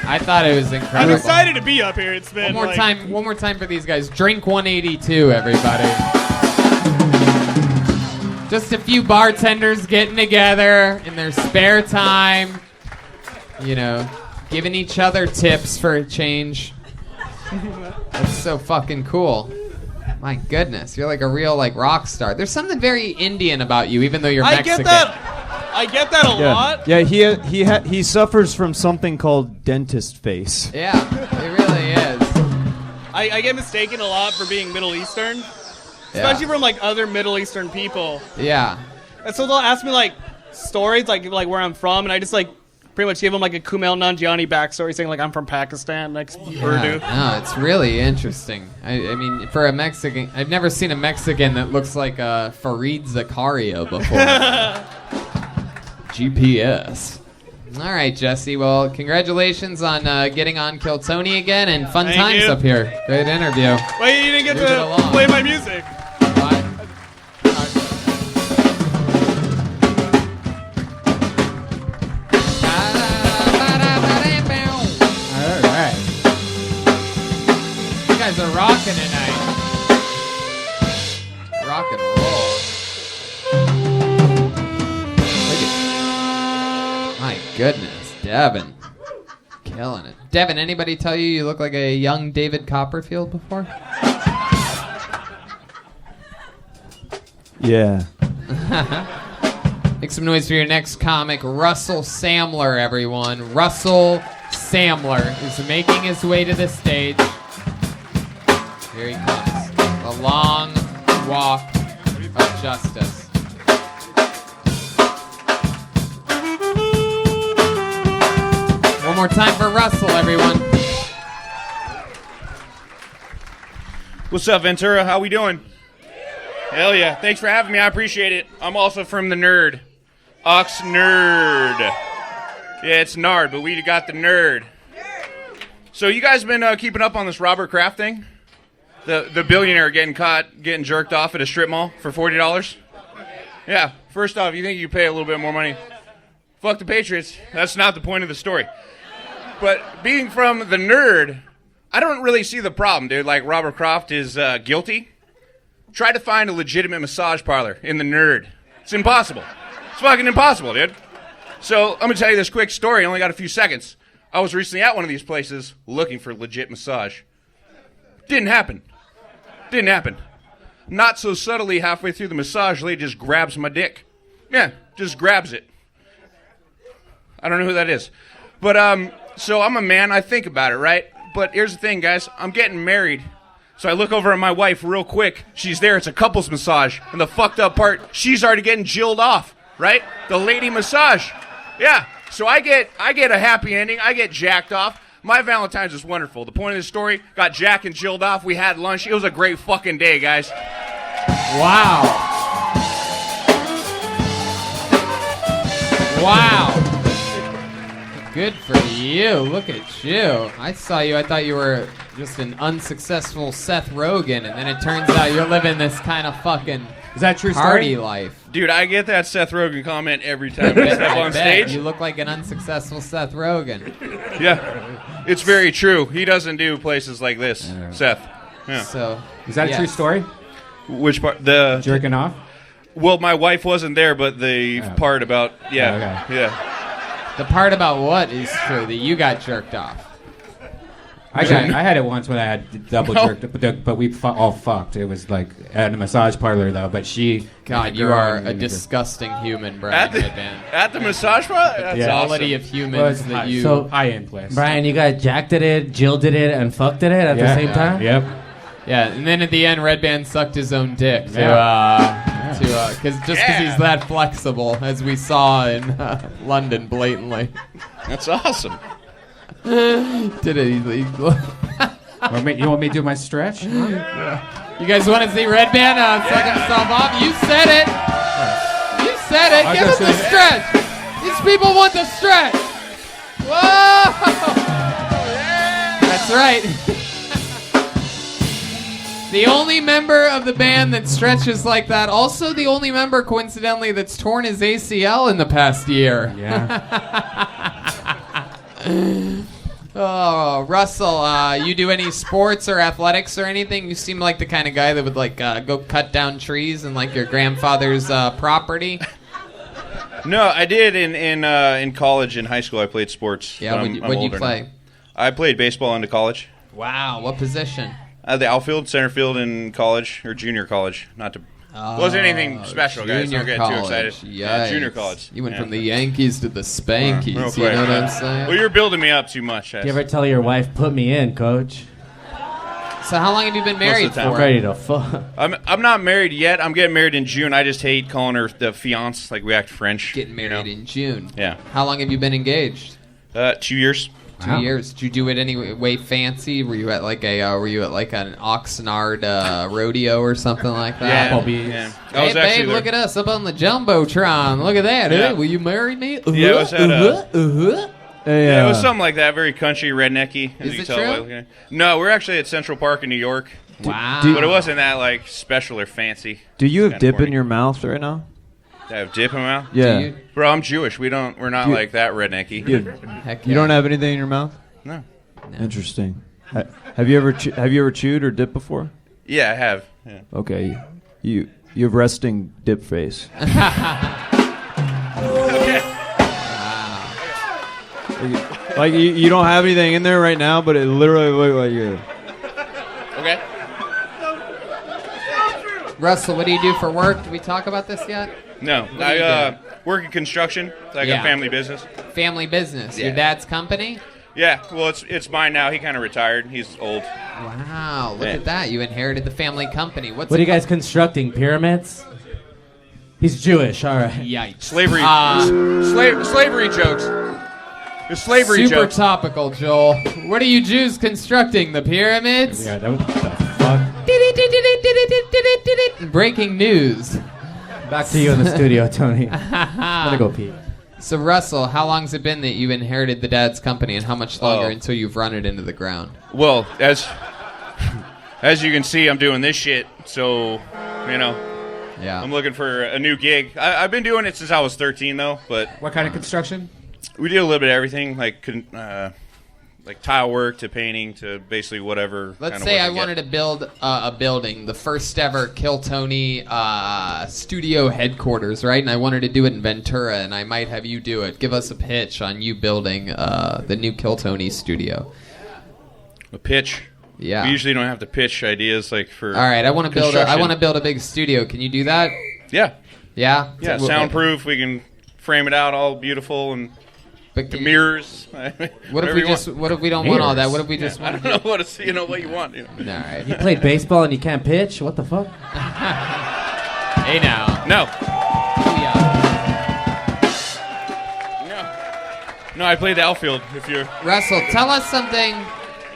I thought it was incredible.
I'm excited to be up here. It's been
one more time for these guys. Drink 182, everybody. Just a few bartenders getting together in their spare time, you know, giving each other tips for a change. That's so fucking cool. My goodness, you're like a real rock star. There's something very Indian about you, even though you're Mexican.
I get that a lot.
Yeah, he suffers from something called dentist face.
Yeah, it really is.
I get mistaken a lot for being Middle Eastern, especially from other Middle Eastern people.
Yeah.
And so they'll ask me stories, like where I'm from, and I just like pretty much give them like a Kumail Nanjiani backstory, saying like I'm from Pakistan, like Urdu.
No, it's really interesting. I mean, for a Mexican, I've never seen a Mexican that looks like Fareed Zakaria before. GPS. All right, Jessi. Well, congratulations on getting on Kill Tony again, and fun
Thank
times
you.
up here. Great interview.
Wait, you didn't get
Move it
to
along.
play my music.
What?
All right.
You guys are rocking tonight. Rock and roll. Look at, my goodness, Devon. Killing it. Devon, anybody tell you look like a young David Copperfield before?
Yeah.
Make some noise for your next comic, Russell Samler, everyone. Russell Samler is making his way to the stage. Here he comes. The long walk of justice. One more time for Russell, everyone.
What's up, Ventura? How we doing? Hell yeah. Thanks for having me. I appreciate it. I'm also from the Nerd. Oxnard. Yeah, it's Nard, but we got the Nerd. So you guys been keeping up on this Robert Kraft thing? The billionaire getting caught getting jerked off at a strip mall for $40? Yeah. First off, you think you pay a little bit more money? Fuck the Patriots. That's not the point of the story. But being from the Nerd, I don't really see the problem, dude. Like, Robert Kraft is guilty. Try to find a legitimate massage parlor in the Nerd. It's impossible. It's fucking impossible, dude. So, I'm going to tell you this quick story. I only got a few seconds. I was recently at one of these places looking for legit massage. Didn't happen. Didn't happen. Not so subtly, halfway through the massage, lady just grabs my dick. Yeah, just grabs it. I don't know who that is. But, so I'm a man. I think about it, right? But here's the thing, guys. I'm getting married. So I look over at my wife real quick. She's there. It's a couples massage. And the fucked up part, she's already getting jilled off, right? The lady massage. Yeah. So I get a happy ending. I get jacked off. My Valentine's was wonderful. The point of the story, got jacked and jilled off. We had lunch. It was a great fucking day, guys.
Wow. Wow. Good for you. Look at you. I saw you. I thought you were just an unsuccessful Seth Rogen, and then it turns out you're living this kind of fucking party life.
Dude, I get that Seth Rogen comment every time I step on stage.
You look like an unsuccessful Seth Rogen.
Yeah, it's very true. He doesn't do places like this, Seth. Yeah.
So,
is that a true story?
Which part? The
jerking off?
Well, my wife wasn't there, but the part about yeah.
The part about what is true, that you got jerked off.
I had it once when I had double jerked, but we all fucked. It was like at a massage parlor though. But she,
God, you are a disgusting human, Brian.
At the massage parlor? That's
quality
awesome.
of humans that you.
So
high-end place.
Brian, you got jacked at it, jilted it, and fucked at it at the same time?
Yep.
Yeah, and then at the end, Redban sucked his own dick because he's that flexible, as we saw in London blatantly.
That's awesome.
Did it?
You want me to do my stretch?
Yeah. You guys want to see Redban suck himself off? You said it. You said it. Give him the stretch. These people want the stretch. Whoa! That's right. The only member of the band that stretches like that, also the only member, coincidentally, that's torn his ACL in the past year.
Yeah.
Oh, Russell, you do any sports or athletics or anything? You seem like the kind of guy that would like go cut down trees in like your grandfather's property.
No, I did in college and high school. I played sports.
Yeah, what'd you play?
Now. I played baseball into college.
Wow, what position?
The outfield, center field in college or junior college. Not to wasn't anything special, guys. Don't get too excited. Yeah, junior college.
You went from the Yankees to the Spankies. You know what I'm saying?
Well, you're building me up too much.
Do you ever tell your wife, put me in, coach?
So how long have you been married for?
I'm ready to fuck.
I'm not married yet. I'm getting married in June. I just hate calling her the fiance. Like we act French.
Getting married in June.
Yeah.
How long have you been engaged?
2 years.
2 years. Did you do it any way fancy? Were you at like an Oxnard rodeo or something like that?
Yeah.
Hey babe, look at us up on the jumbotron. Look at that.
Yeah.
Hey, will you marry me?
Yeah, it was at
Hey,
it was something like that, very country, rednecky. As
Is
you
it
can tell
true?
by- No, we're actually at Central Park in New York.
Wow.
But it wasn't that like special or fancy.
Do you have
Kinda
dip
corny.
in your mouth right now?
Do I have dip in my mouth?
Yeah.
Bro, I'm Jewish. We're not
Do you-
like that rednecky.
You don't have anything in your mouth?
No.
Interesting. Have you ever chewed or dipped before?
Yeah, I have. Yeah.
Okay. You have resting dip face. Like you don't have anything in there right now, but it literally looked like you.
Okay.
Russell, what do you do for work? Did we talk about this yet?
No,
What do you
I work in construction. It's like
Yeah.
a family business.
Family business.
Yeah.
Your dad's company?
Yeah, well, it's mine now. He kind of retired. He's old.
Wow, look
Yeah.
at that. You inherited the family company. What's
What are
it
you guys constructing? Pyramids? He's Jewish. All right.
Yikes.
Slavery.
Uh,
Slavery jokes. The slavery
Super
jokes.
topical, Joel. What are you Jews constructing? The pyramids?
Yeah, what the fuck?
Breaking news.
Back to you in the studio, Tony. I'm gonna go pee.
So, Russell, how long's it been that you inherited the dad's company, and how much longer
Oh.
until you've run it into the ground?
Well, as you can see, I'm doing this shit. So,
Yeah.
I'm looking for a new gig. I've been doing it since I was 13, though. But
What kind of construction?
we do a little bit of everything, like tile work to painting to basically whatever.
Let's
kinda
say
work
I
we get.
wanted to build a building, the first ever Kill Tony studio headquarters, right? And I wanted to do it in Ventura, and I might have you do it. Give us a pitch on you building the new Kill Tony studio.
A pitch.
Yeah.
We usually don't have to pitch ideas like for.
All right, I want to build. I
construction.
want to build a big studio. Can you do that?
Yeah.
Yeah.
Yeah.
So-
Soundproof. We can frame it out all beautiful and.
But
the mirrors.
What if we just? What if we don't want all that? What if we just
I
want?
don't know what to, what you want.
All right.
You played baseball and you can't pitch? What the fuck?
Hey now.
No. No, I played the outfield. If you're
Russell, tell us something.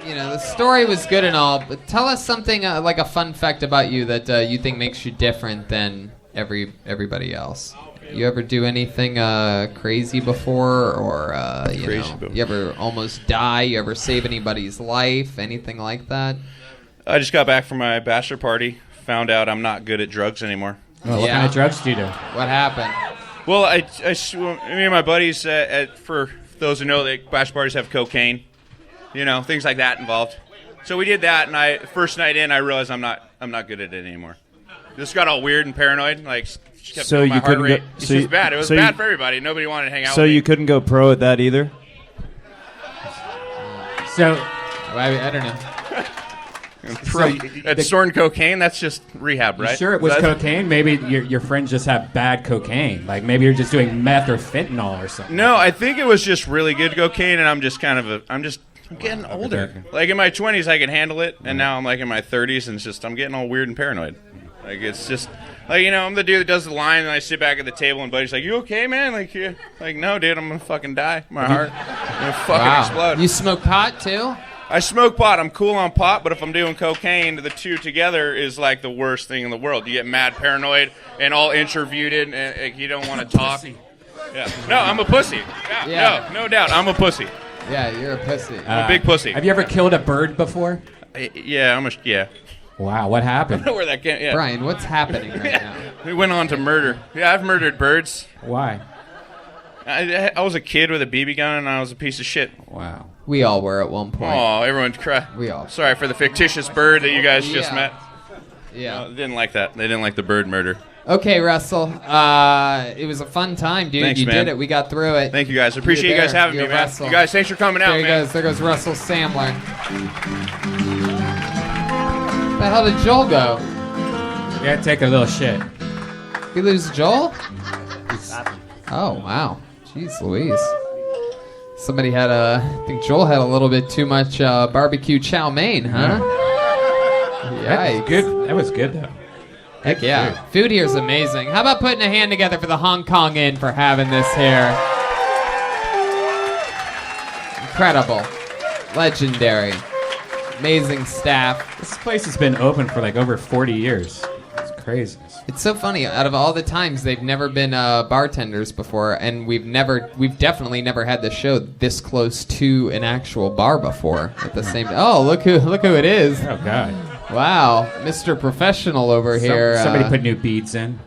The story was good and all, but tell us something like a fun fact about you that you think makes you different than everybody else. You ever do anything crazy before, or you ever almost die? You ever save anybody's life? Anything like that?
I just got back from my bachelor party. Found out I'm not good at drugs anymore.
Oh, what kind of drugs do you do?
What happened?
Well, me and my buddies, for those who know, that bachelor parties have cocaine, things like that involved. So we did that, and first night in, I realized I'm not good at it anymore. Just got all weird and paranoid, like kept
So
doing my
you
heart
couldn't
rate.
go-
It's
so
just
you-
bad. It was
so
bad
you-
for everybody. Nobody wanted to hang out
So
with me.
you couldn't go pro at that either?
So
I don't know.
At snorting cocaine, that's just rehab,
You
right?
sure it was
That's-
cocaine? Maybe your friends just have bad cocaine. Like maybe you're just doing meth or fentanyl or something.
No, I think it was just really good cocaine, and I'm getting older. Like in my 20s, I could handle it, and now I'm like in my 30s, and I'm getting all weird and paranoid. Like it's just like I'm the dude that does the line, and I sit back at the table, and buddy's like, "You okay, man?" Like no, dude, I'm gonna fucking die. My heart, I'm gonna fucking explode.
You smoke pot too?
I smoke pot. I'm cool on pot, but if I'm doing cocaine, the two together is like the worst thing in the world. You get mad, paranoid, and all introverted, and you don't want to talk. Yeah. No, I'm a pussy. Yeah. No doubt, I'm a pussy.
Yeah, you're a pussy.
I'm a big pussy.
Have you ever killed a bird before?
Yeah.
Wow, what
I
happened?
don't know where that came. Yeah.
Brian, what's happening right now?
We went on to murder. Yeah, I've murdered birds.
Why?
I was a kid with a BB gun, and I was a piece of shit.
Wow.
We all were at one point.
Oh, everyone cried.
We all.
Sorry for the fictitious bird that you guys just
Yeah.
met.
Yeah.
No, they didn't like that. They didn't like the bird murder.
Okay, Russell. It was a fun time, dude.
Thanks,
you
man.
did it. We got through it.
Thank you guys. Appreciate you guys having me, man.
Russell.
You guys, thanks for coming out,
there he
man.
goes. There goes Russell Samler. Where the hell did Joel go?
You gotta take a little shit.
We lose Joel? Oh, wow. Jeez Louise. Somebody had I think Joel had a little bit too much barbecue chow mein, huh? Yeah,
good. That was good though.
Heck yeah. Food here is amazing. How about putting a hand together for the Hong Kong Inn for having this here? Incredible. Legendary. Amazing staff.
This place has been open for like over 40 years. It's crazy.
It's so funny. Out of all the times, they've never been bartenders before, and we've definitely never had the show this close to an actual bar before at the same time. Oh, look who it is.
Oh God.
Wow, Mr. Professional over here.
Somebody put new beads in.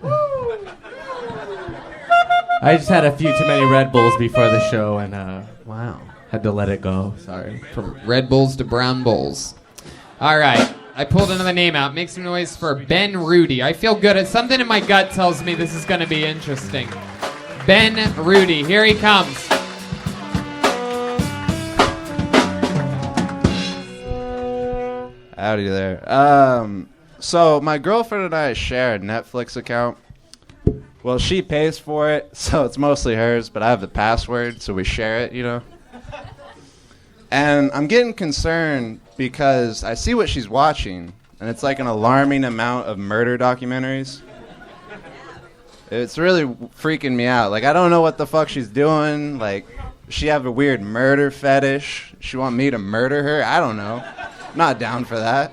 I just had a few too many Red Bulls before the show, and
wow,
had to let it go. Sorry.
From Red Bulls to Brown Bulls. All right, I pulled another name out. Make some noise for Ben Rudy. I feel good. Something in my gut tells me this is going to be interesting. Ben Rudy, here he comes.
Howdy there. So my girlfriend and I share a Netflix account. Well, she pays for it, so it's mostly hers, but I have the password, so we share it, you know. And I'm getting concerned because I see what she's watching, and it's like an alarming amount of murder documentaries. It's really freaking me out. Like, I don't know what the fuck she's doing. Like, does she have a weird murder fetish? She want me to murder her? I don't know. I'm not down for that.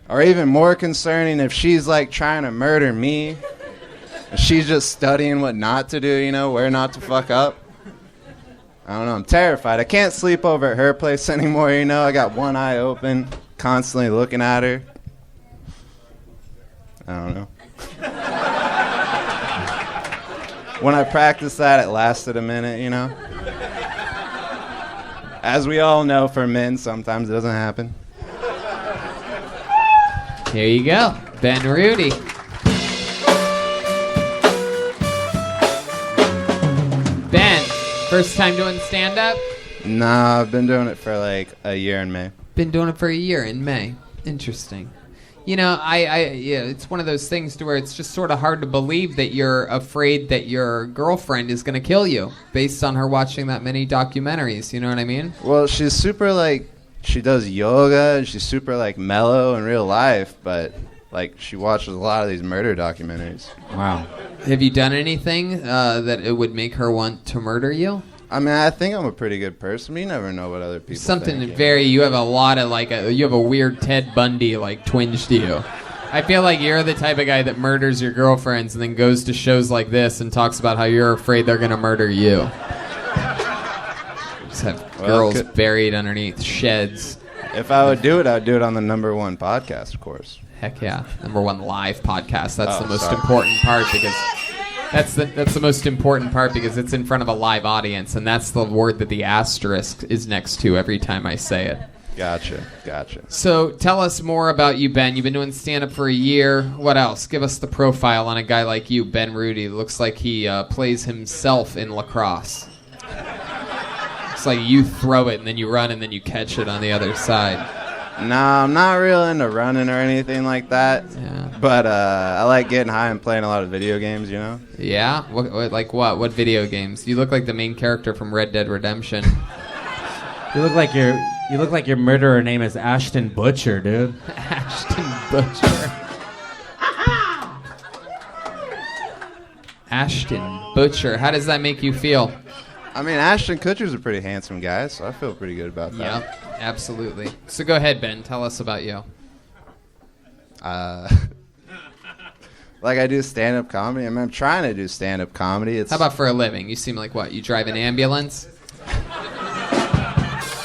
Or even more concerning, if she's like trying to murder me, she's just studying what not to do, you know, where not to fuck up. I don't know, I'm terrified. I can't sleep over at her place anymore, you know. I got one eye open, constantly looking at her. I don't know. When I practiced that, it lasted a minute, you know. As we all know, for men, sometimes it doesn't happen.
Here you go, Ben Rudy. Ben, first time doing stand-up?
Nah, I've been doing it for like a year in May.
Been doing it for a year in May. Interesting. You know, yeah, it's one of those things to where it's just sort of hard to believe that you're afraid that your girlfriend is going to kill you based on her watching that many documentaries. You know what I mean?
Well, she's super like, she does yoga and she's super like mellow in real life, but like she watches a lot of these murder documentaries.
Wow. Have you done anything that it would make her want to murder you?
I mean, I think I'm a pretty good person. You never know what other people
Something
think.
very, you have a lot of you have a weird Ted Bundy like twinge to you. I feel like you're the type of guy that murders your girlfriends and then goes to shows like this and talks about how you're afraid they're going to murder you. Just have girls buried underneath sheds.
If I would do it, I would do it on the #1 podcast, of course.
Heck yeah. #1 live podcast. That's the most important part because that's the most important part because it's in front of a live audience, and that's the word that the asterisk is next to every time I say it.
Gotcha.
So tell us more about you, Ben. You've been doing stand-up for a year. What else? Give us the profile on a guy like you, Ben Rudy. Looks like he plays himself in lacrosse. It's like you throw it, and then you run, and then you catch it on the other side.
Nah, I'm not real into running or anything like that.
Yeah.
But I like getting high and playing a lot of video games, you know?
Yeah? Like what? What video games? You look like the main character from Red Dead Redemption.
You look like your murderer name is Ashton Butcher, dude.
Ashton Butcher. Ashton Butcher. How does that make you feel?
I mean, Ashton Kutcher's a pretty handsome guy, so I feel pretty good about that.
Yep, absolutely. So go ahead, Ben. Tell us about you.
Like I do stand-up comedy. I mean, I'm trying to do stand-up comedy.
How about for a living? You seem like what? You drive an ambulance?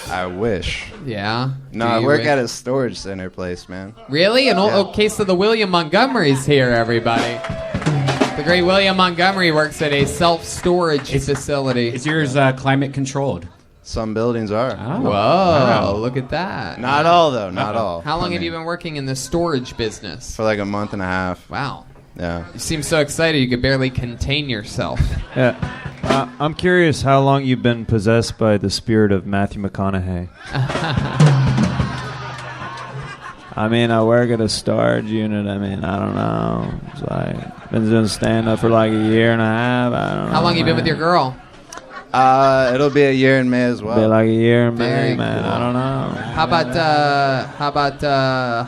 I wish.
Yeah?
No, I work at a storage center place, man.
Really? An old case of the William Montgomery's here, everybody. The great William Montgomery works at a self-storage facility.
Is yours climate controlled?
Some buildings are.
Oh. Whoa, wow. Look at that.
Not all, though. Not all.
How long have you been working in the storage business?
For like a month and a half.
Wow.
Yeah.
You seem so excited you could barely contain yourself.
Yeah. I'm curious how long you've been possessed by the spirit of Matthew McConaughey. I mean, I work at a storage unit. I mean, I don't know. It's like, been doing stand-up for like a year and a half. I don't know.
How long you been with your girl?
It'll be a year in May as well.
Be like a year in May,
Very
man.
cool.
I don't know.
How about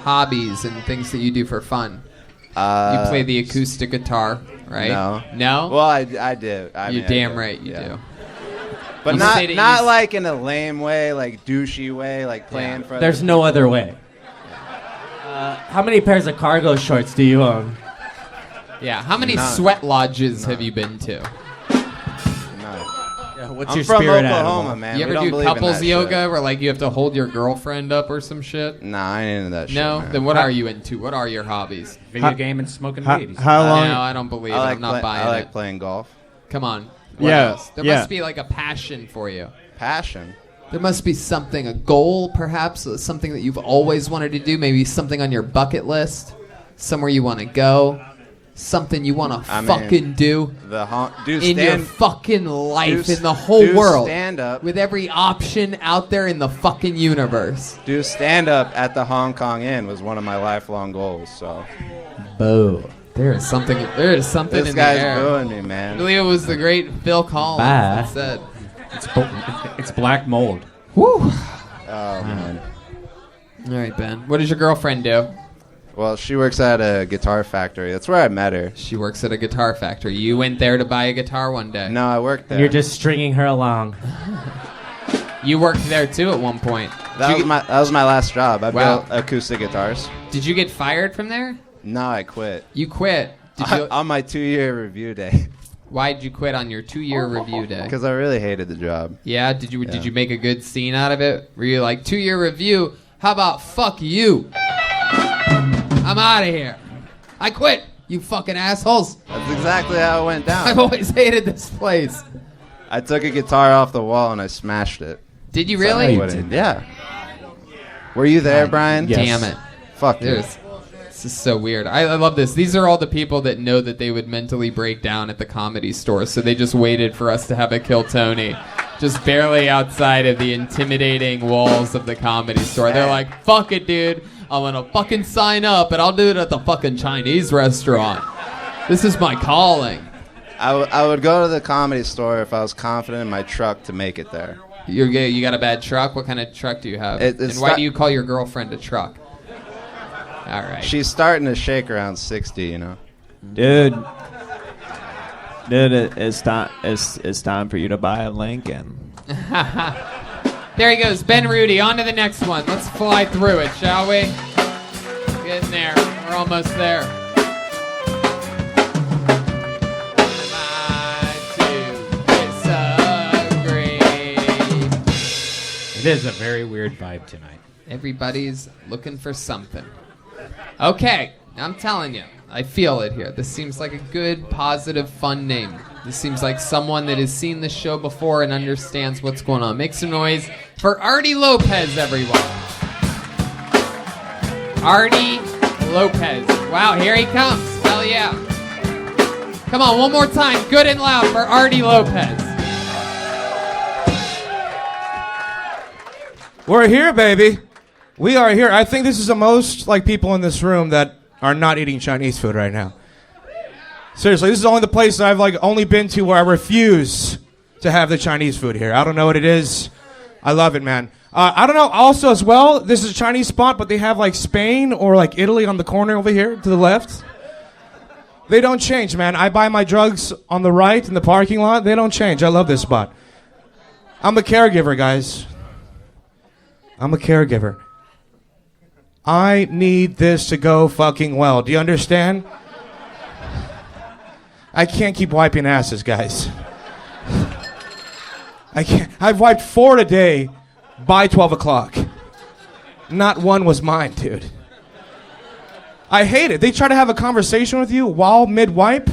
hobbies and things that you do for fun? You play the acoustic guitar, right? No?
Well, I do.
You're damn right you do.
But
You
not
say that
not
you-
like in a lame way, like douchey way, like playing for.
There's no other way. How many pairs of cargo shorts do you own?
Yeah, how many
None.
sweat lodges have you been to?
Yeah, what's
I'm
your
from
spirit
Oklahoma,
animal?
man.
You
We
ever
don't
do
believe in
couples
that
yoga
shit.
where like you have to hold your girlfriend up or some shit?
Nah, I ain't into that shit.
No?
man.
Then what are you into? What are your hobbies?
Video game and smoking weed.
How long?
No, I don't believe it. I'm not buying
I like
it.
playing golf.
Come on. What
Yeah,
else? There
yeah.
must be like a passion for you.
Passion.
There must be something, a goal perhaps, something that you've always wanted to do, maybe something on your bucket list, somewhere you want to go, something you want to fucking do in your fucking life, in the whole world,
Stand up.
with every option out there in the fucking universe.
Do stand up at the Hong Kong Inn was one of my lifelong goals. So.
Boo.
There is something. There is something
This
in
guy's
the air.
booing me,
I
man.
believe it was the great Phil Collins
Bye.
that said.
It's black mold.
Woo.
Oh man.
All right, Ben. What does your girlfriend do?
Well, she works at a guitar factory. That's where I met her.
She works at a guitar factory. You went there to buy a guitar one day.
No, I worked there.
You're just stringing her along.
You worked there too at one point.
That was my last job. I
Wow.
built acoustic guitars.
Did you get fired from there?
No, I quit.
You quit. Did you?
On my 2-year review day.
Why did you quit on your 2-year review day?
Because I really hated the job.
Yeah. Did you make a good scene out of it? Were you like 2-year review? How about fuck you? I'm out of here. I quit. You fucking assholes.
That's exactly how it went down.
I've always hated this place.
I took a guitar off the wall and I smashed it.
Did you
So I
really?
quit it. Yeah. Were you there, Brian?
Yes. Damn it.
Fuck you.
This is so weird. I love this. These are all the people that know that they would mentally break down at the Comedy Store, so they just waited for us to have a Kill Tony, just barely outside of the intimidating walls of the Comedy Store. They're like, fuck it, dude. I'm gonna fucking sign up, and I'll do it at the fucking Chinese restaurant. This is my calling.
I would go to the Comedy Store if I was confident in my truck to make it there.
You got a bad truck? What kind of truck do you have? And why do you call your girlfriend a truck? All right.
She's starting to shake around 60, you know.
Dude, it's time for you to buy a Lincoln.
There he goes, Ben Rudy. On to the next one. Let's fly through it, shall we? Getting there. We're almost there.
It is a very weird vibe tonight.
Everybody's looking for something. Okay, I'm telling you, I feel it here. This seems like a good, positive, fun name. This seems like someone that has seen the show before and understands what's going on. Make some noise for Artie Lopez, everyone. Artie Lopez. Wow, here he comes. Hell yeah. Come on, one more time, good and loud for Artie Lopez.
We're here, baby. We are here. I think this is the most like people in this room that are not eating Chinese food right now. Seriously, this is only the place that I've like only been to where I refuse to have the Chinese food here. I don't know what it is. I love it, man. I don't know. Also, as well, this is a Chinese spot, but they have like Spain or like Italy on the corner over here to the left. They don't change, man. I buy my drugs on the right in the parking lot. They don't change. I love this spot. I'm a caregiver, guys. I'm a caregiver. I need this to go fucking well. Do you understand? I can't keep wiping asses, guys. I can't. I've wiped 4 today by 12 o'clock. Not one was mine, dude. I hate it. They try to have a conversation with you while mid-wipe.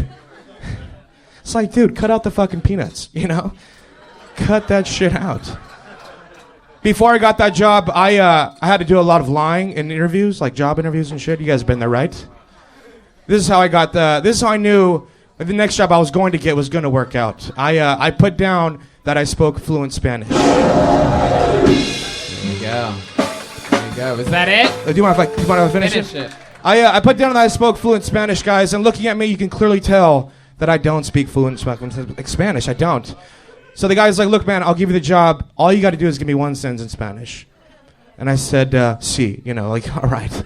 It's like, dude, cut out the fucking peanuts, you know? Cut that shit out. Before I got that job, I had to do a lot of lying in interviews, like job interviews and shit. You guys have been there, right? This is how I got this is how I knew the next job I was going to get was going to work out. I put down that I spoke fluent Spanish.
There you go. There you go. Is that it?
Do you mind if I finish
it?
I put down that I spoke fluent Spanish, guys, and looking at me, you can clearly tell that I don't speak fluent Spanish. I don't. So the guy's like, look, man, I'll give you the job. All you got to do is give me one sentence in Spanish. And I said, sí, like, all right.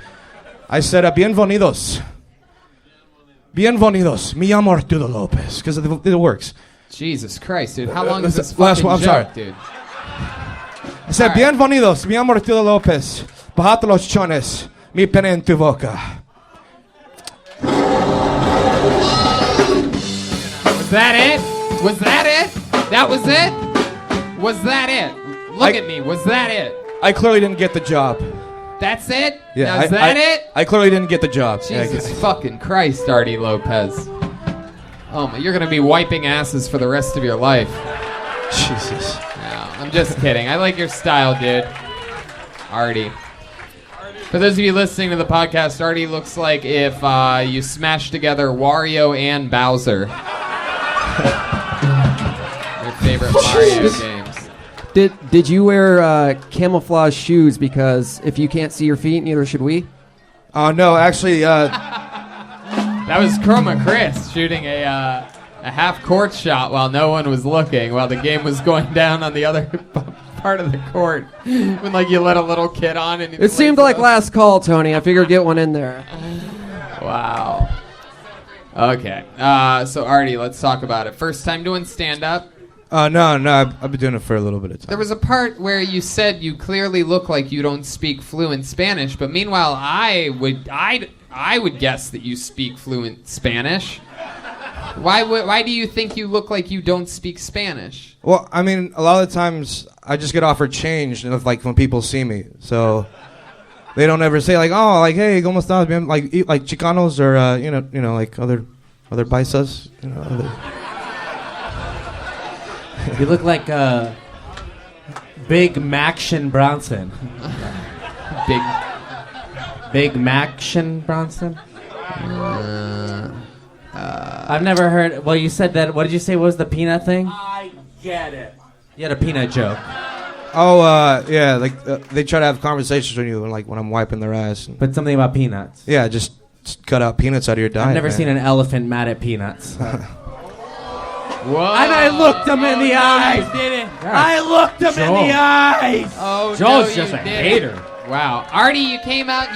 I said, bienvenidos. Bienvenidos. Me llamo Arturo Lopez. Because it works.
Jesus Christ, dude. How long is this
last
fucking
one, I'm
joke,
sorry.
dude?
I said, bienvenidos. Me llamo Arturo Lopez. Bajate los chones. Mi pene en tu boca.
Was that it? Was that it? That was it? Was that it? Look at me. Was that it?
I clearly didn't get the job.
That's it?
Yeah,
Now, is that it?
I clearly didn't get the job.
Jesus fucking Christ, Artie Lopez. Oh my, you're gonna be wiping asses for the rest of your life.
Jesus.
No, I'm just kidding. I like your style, dude. Artie. For those of you listening to the podcast, Artie looks like if you smashed together Wario and Bowser. Your favorite Mario games.
Did you wear camouflage shoes? Because if you can't see your feet, neither should we.
Oh no, actually,
that was Chroma Chris shooting a half-court shot while no one was looking, while the game was going down on the other part of the court. When you let a little kid on and
it seemed like last call, Tony. I figured get one in there.
Wow. Okay. So Artie, let's talk about it. First time doing stand-up.
No, I've been doing it for a little bit of time.
There was a part where you said you clearly look like you don't speak fluent Spanish, but meanwhile, I would guess that you speak fluent Spanish. Why do you think you look like you don't speak Spanish?
Well, I mean, a lot of the times I just get offered change, when people see me, so they don't ever say hey, ¿cómo estás? Bien? Like Chicanos or like other paisas, other.
You look like Big Maction Bronson. Big Maction Bronson? I've never heard. Well, you said that. What did you say was the peanut thing?
I get it.
You had a peanut joke.
Oh, yeah, they try to have conversations with you when I'm wiping their ass.
But something about peanuts.
Yeah, just cut out peanuts out of your diet.
I've never seen an elephant mad at peanuts. Whoa. And I looked him in the eyes.
Did it?
I looked him in the eyes.
Oh,
Joel's
no,
just
you
a
didn't.
hater.
Wow, Artie, you came out.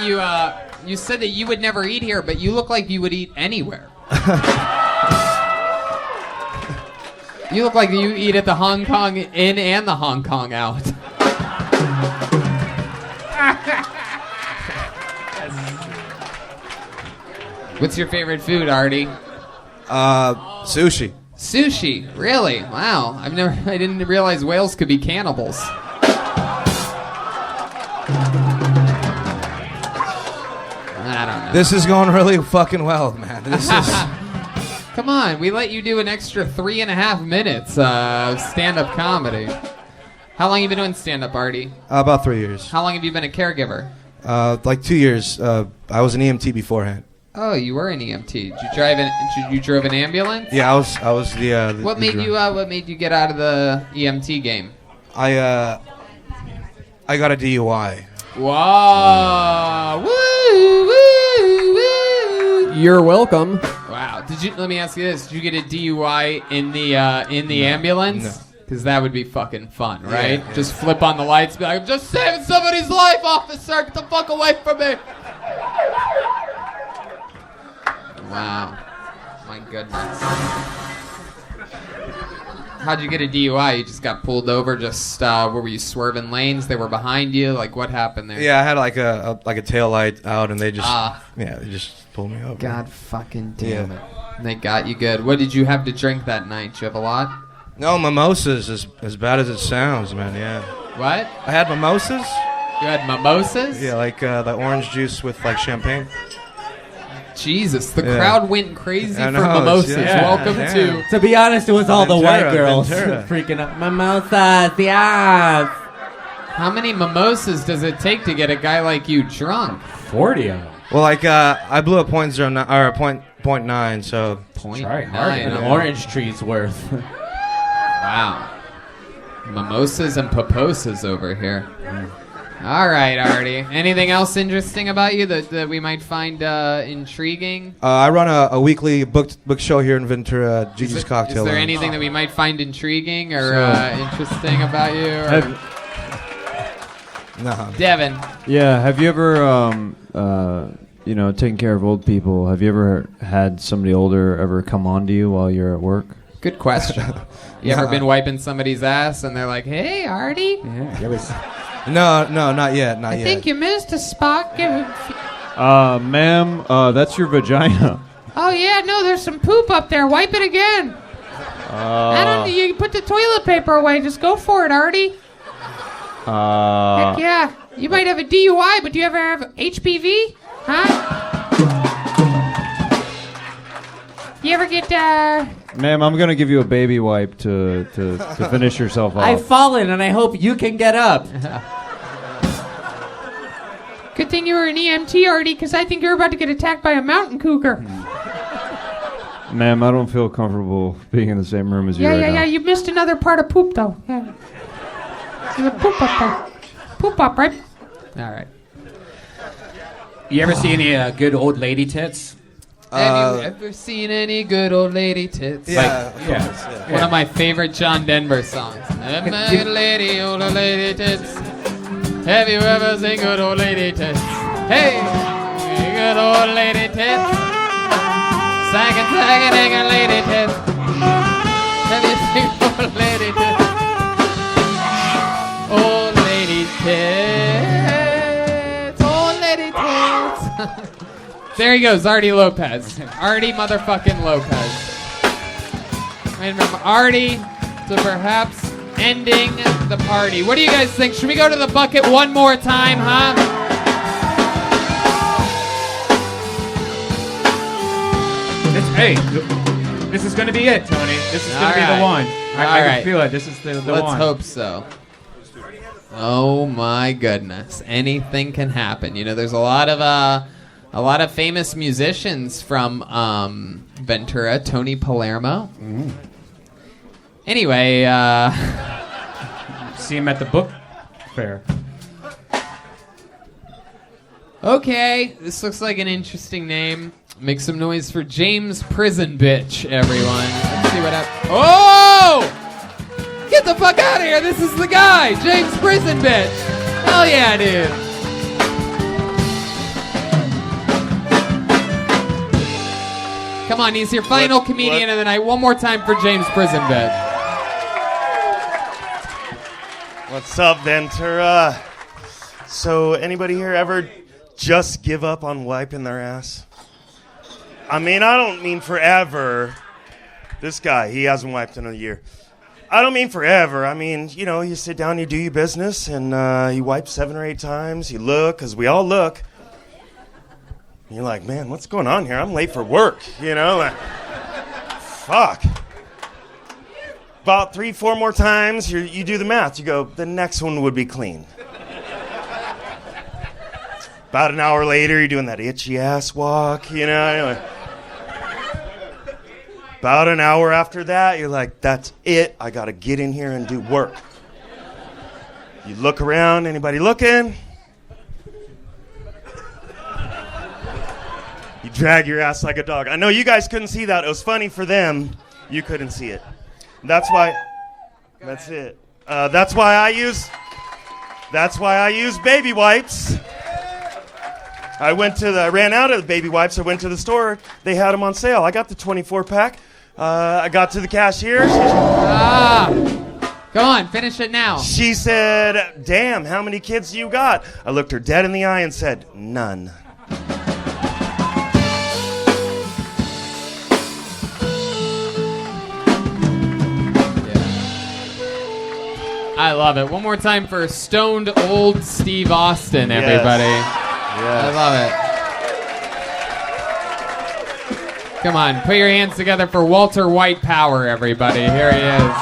You said that you would never eat here, but you look like you would eat anywhere. You look like you eat at the Hong Kong Inn and the Hong Kong Out. What's your favorite food, Artie?
Sushi.
Sushi, really? Wow, I didn't realize whales could be cannibals. I don't know.
This is going really fucking well, man. This is.
Come on, we let you do an extra 3.5 minutes of stand-up comedy. How long have you been doing stand-up, Artie?
About 3 years.
How long have you been a caregiver?
2 years. I was an EMT beforehand.
Oh, you were an EMT. Did you drove an ambulance?
Yeah, I was the.
What made you get out of the EMT game?
I got a DUI.
Wow! Woo! Woo! Woo!
You're welcome.
Wow. Let me ask you this: did you get a DUI in the ambulance?
No.
Because that would be fucking fun, right?
Yeah.
Just flip on the lights, be like, "I'm just saving somebody's life, officer! Get the fuck away from me!" Wow. My goodness. How'd you get a DUI? You just got pulled over, were you swerving lanes? They were behind you? Like, what happened there?
Yeah, I had a tail light out, and they just pulled me over.
God fucking damn it. And they got you good. What did you have to drink that night? Did you have a lot?
No, mimosas, as bad as it sounds, man, yeah.
What?
I had mimosas.
You had mimosas?
Yeah, the orange juice with, champagne.
Jesus, the crowd went crazy for
know,
mimosas.
yeah.
Welcome
Damn.
To be honest, it was all the white girls
Ventura.
freaking out. Mimosas, yes.
How many mimosas does it take to get a guy like you drunk?
40 of them.
Well, I blew a .09 or a .9, so.
Try hard. An orange tree's worth.
Wow. Mimosas and paposas over here. All right, Artie. Anything else interesting about you that we might find intriguing?
I run a weekly book show here in Ventura, Gigi's Cocktail.
Is there
Lounge.
anything that we might find intriguing or interesting about you? Or?
No.
Devon.
Yeah, have you ever, taking care of old people, have you ever had somebody older ever come on to you while you're at work?
Good question. You ever been wiping somebody's ass and they're like, hey, Artie?
Yeah, it was... No, not yet, not
I
yet.
think you missed a spot.
Ma'am, that's your vagina.
Oh, yeah, no, there's some poop up there. Wipe it again. You can put the toilet paper away. Just go for it, Artie. Heck yeah. You might have a DUI, but do you ever have HPV? Huh? You ever get,
Ma'am, I'm going to give you a baby wipe to finish yourself off.
I've fallen, and I hope you can get up.
Good thing you were an EMT, Artie, because I think you're about to get attacked by a mountain cougar.
Ma'am, I don't feel comfortable being in the same room as you right now.
Yeah, you missed another part of poop, though. Yeah. There's a poop up there. Poop up, right?
All right. You ever see any good old lady tits?
Have you ever seen any good old lady tits?
Yeah,
One of my favorite John Denver songs. Good lady, old lady tits. Have you ever seen good old lady tits? Hey, good old lady tits. Sagging, lady tits. Have you seen old lady tits? Old lady tits. Old lady tits. There he goes, Artie Lopez. Artie motherfucking Lopez. And from Artie to perhaps ending the party. What do you guys think? Should we go to the bucket one more time, huh?
This is going to be it, Tony. This is going to be the one. I can feel it. This is the one.
Let's hope so. Oh my goodness. Anything can happen. You know, there's a lot of famous musicians from Ventura. Tony Palermo. Anyway,
see him at the book fair.
Okay, this looks like an interesting name. Make some noise for James Prison Bitch, everyone. Let's see what happens. Oh! Get the fuck out of here! This is the guy, James Prison Bitch. Hell yeah, dude. Come on, he's your final comedian of the night. One more time for James Prison Bitch.
What's up, Ventura? So, anybody here ever just give up on wiping their ass? I mean, I don't mean forever. This guy, he hasn't wiped in a year. I don't mean forever. I mean, you know, you sit down, you do your business, and you wipe 7 or 8 times. You look, because we all look. And you're like, man, what's going on here? I'm late for work, you know? Like, fuck. About 3-4 more times, you do the math. You go, the next one would be clean. About an hour later, you're doing that itchy ass walk, you know? About an hour after that, you're like, that's it. I got to get in here and do work. You look around, anybody looking? You drag your ass like a dog. I know you guys couldn't see that. It was funny for them. You couldn't see it. That's why. That's it. That's why I use baby wipes. I ran out of the baby wipes. I went to the store. They had them on sale. I got the 24-pack. I got to the cashier.
Come on, finish it now.
She said, damn, how many kids you got? I looked her dead in the eye and said, none.
I love it. One more time for stoned old Steve Austin, everybody.
Yes.
I love it. Come on, put your hands together for Walter White Power, everybody. Here he is.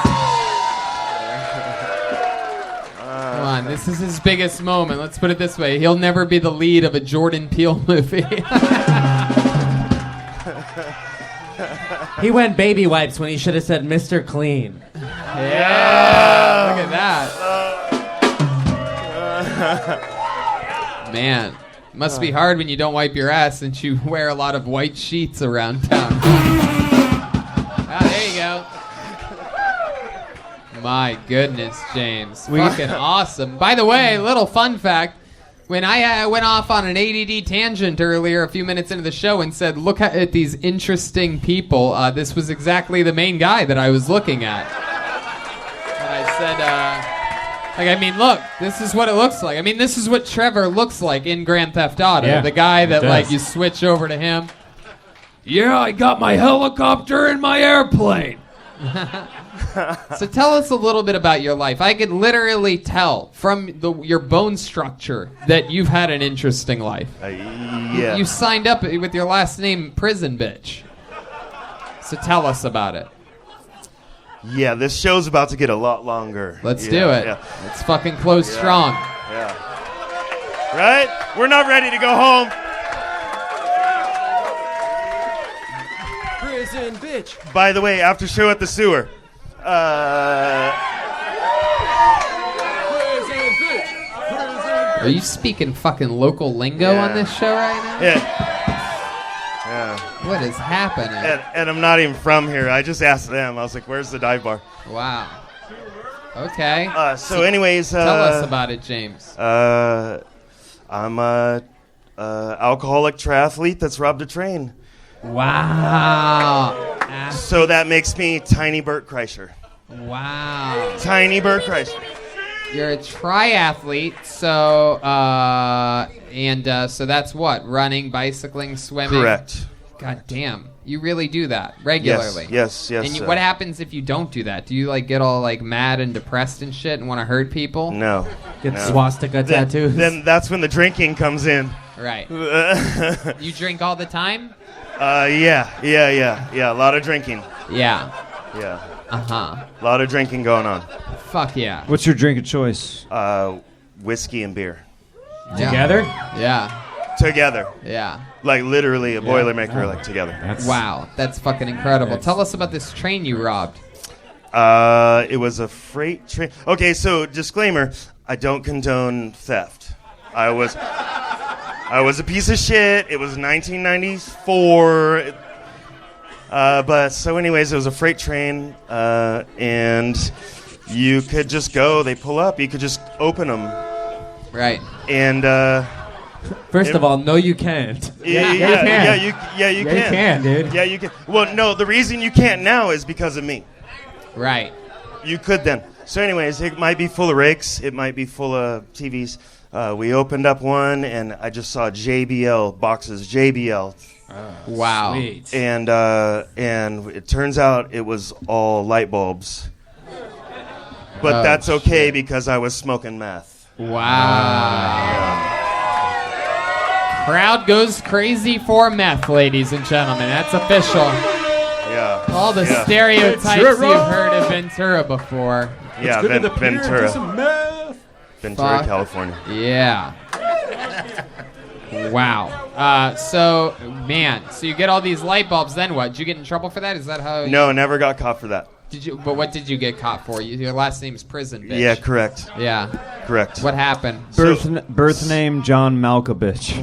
Come on, this is his biggest moment. Let's put it this way. He'll never be the lead of a Jordan Peele movie.
He went baby wipes when he should have said Mr. Clean.
Yeah, look at that. Man, must be hard when you don't wipe your ass since you wear a lot of white sheets around town. There you go. My goodness, James. Fucking awesome. By the way, little fun fact. When I went off on an ADD tangent earlier, a few minutes into the show, and said, look at these interesting people, this was exactly the main guy that I was looking at. And I said, look, this is what it looks like. I mean, this is what Trevor looks like in Grand Theft Auto.
Yeah,
the guy that,
does.
you switch over to him.
Yeah, I got my helicopter and my airplane.
So tell us a little bit about your life. I can literally tell from your bone structure that you've had an interesting life.
Yeah.
You signed up with your last name, Prison Bitch. So tell us about it.
Yeah, this show's about to get a lot longer.
Let's do it.
Yeah.
Let's fucking close strong.
Yeah. Right? We're not ready to go home.
Prison bitch.
By the way, after show at the sewer.
Are you speaking fucking local lingo on this show right now?
Yeah.
What is happening?
And I'm not even from here. I just asked them. I was like, where's the dive bar?
Wow. Okay.
So anyways.
Tell us about it, James.
I'm a alcoholic triathlete that's robbed a train.
Wow.
So that makes me Tiny Bert Kreischer.
Wow.
Tiny Bert Kreischer.
You're a triathlete, so so that's what? Running, bicycling, swimming?
Correct.
God damn. You really do that regularly?
Yes.
And what happens if you don't do that? Do you get all mad and depressed and shit and want to hurt people?
No.
Get swastika tattoos?
Then that's when the drinking comes in.
Right. You drink all the time?
Yeah. A lot of drinking.
Yeah.
Yeah.
Uh-huh.
A lot of drinking going on.
Fuck yeah.
What's your drink of choice?
Whiskey and beer.
Together?
Yeah.
Together.
Yeah.
Like literally a Boilermaker, together.
Wow. That's fucking incredible. Tell us about this train you robbed.
It was a freight train. Okay, so disclaimer, I don't condone theft. I was a piece of shit. It was 1994. But so anyways, it was a freight train, and you could just go. They pull up. You could just open them.
Right.
And
first of all, no, you can't.
You can.
Yeah, you can, dude.
Yeah, you can. Well, no, the reason you can't now is because of me.
Right.
You could then. So anyways, it might be full of rakes. It might be full of TVs. We opened up one, and I just saw JBL boxes. JBL.
Wow.
Sweet.
And it turns out it was all light bulbs. But that's okay because I was smoking meth.
Wow. Crowd goes crazy for meth, ladies and gentlemen. That's official.
Yeah.
All the stereotypes you've heard of Ventura before.
Yeah, Ventura. Ventura, California.
Yeah. Wow. So you get all these light bulbs, then what? Did you get in trouble for that? Is that how?
No, never got caught for that.
Did you? But what did you get caught for? Your last name's Prison Bitch.
Yeah, correct.
Yeah.
Correct.
What happened?
Birth name John Malkovich.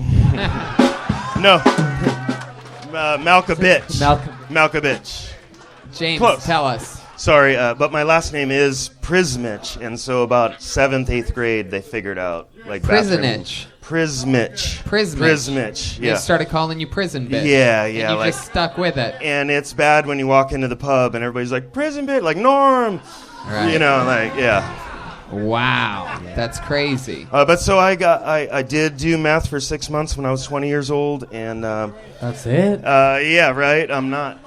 No. Malkovich. Malkovich.
James,
Close.
tell us.
Sorry, but my last name is Prismich, and so about 7th, 8th grade, they figured out
Prisonich.
Prismich.
Prismich.
Yeah.
They started calling you Prison Bitch.
Yeah.
And you just stuck with it.
And it's bad when you walk into the pub and everybody's like, Prison Bitch, like Norm.
Right.
Yeah.
Wow, that's crazy.
But so I did do math for 6 months when I was 20 years old, and
that's it.
Yeah, right. I'm not,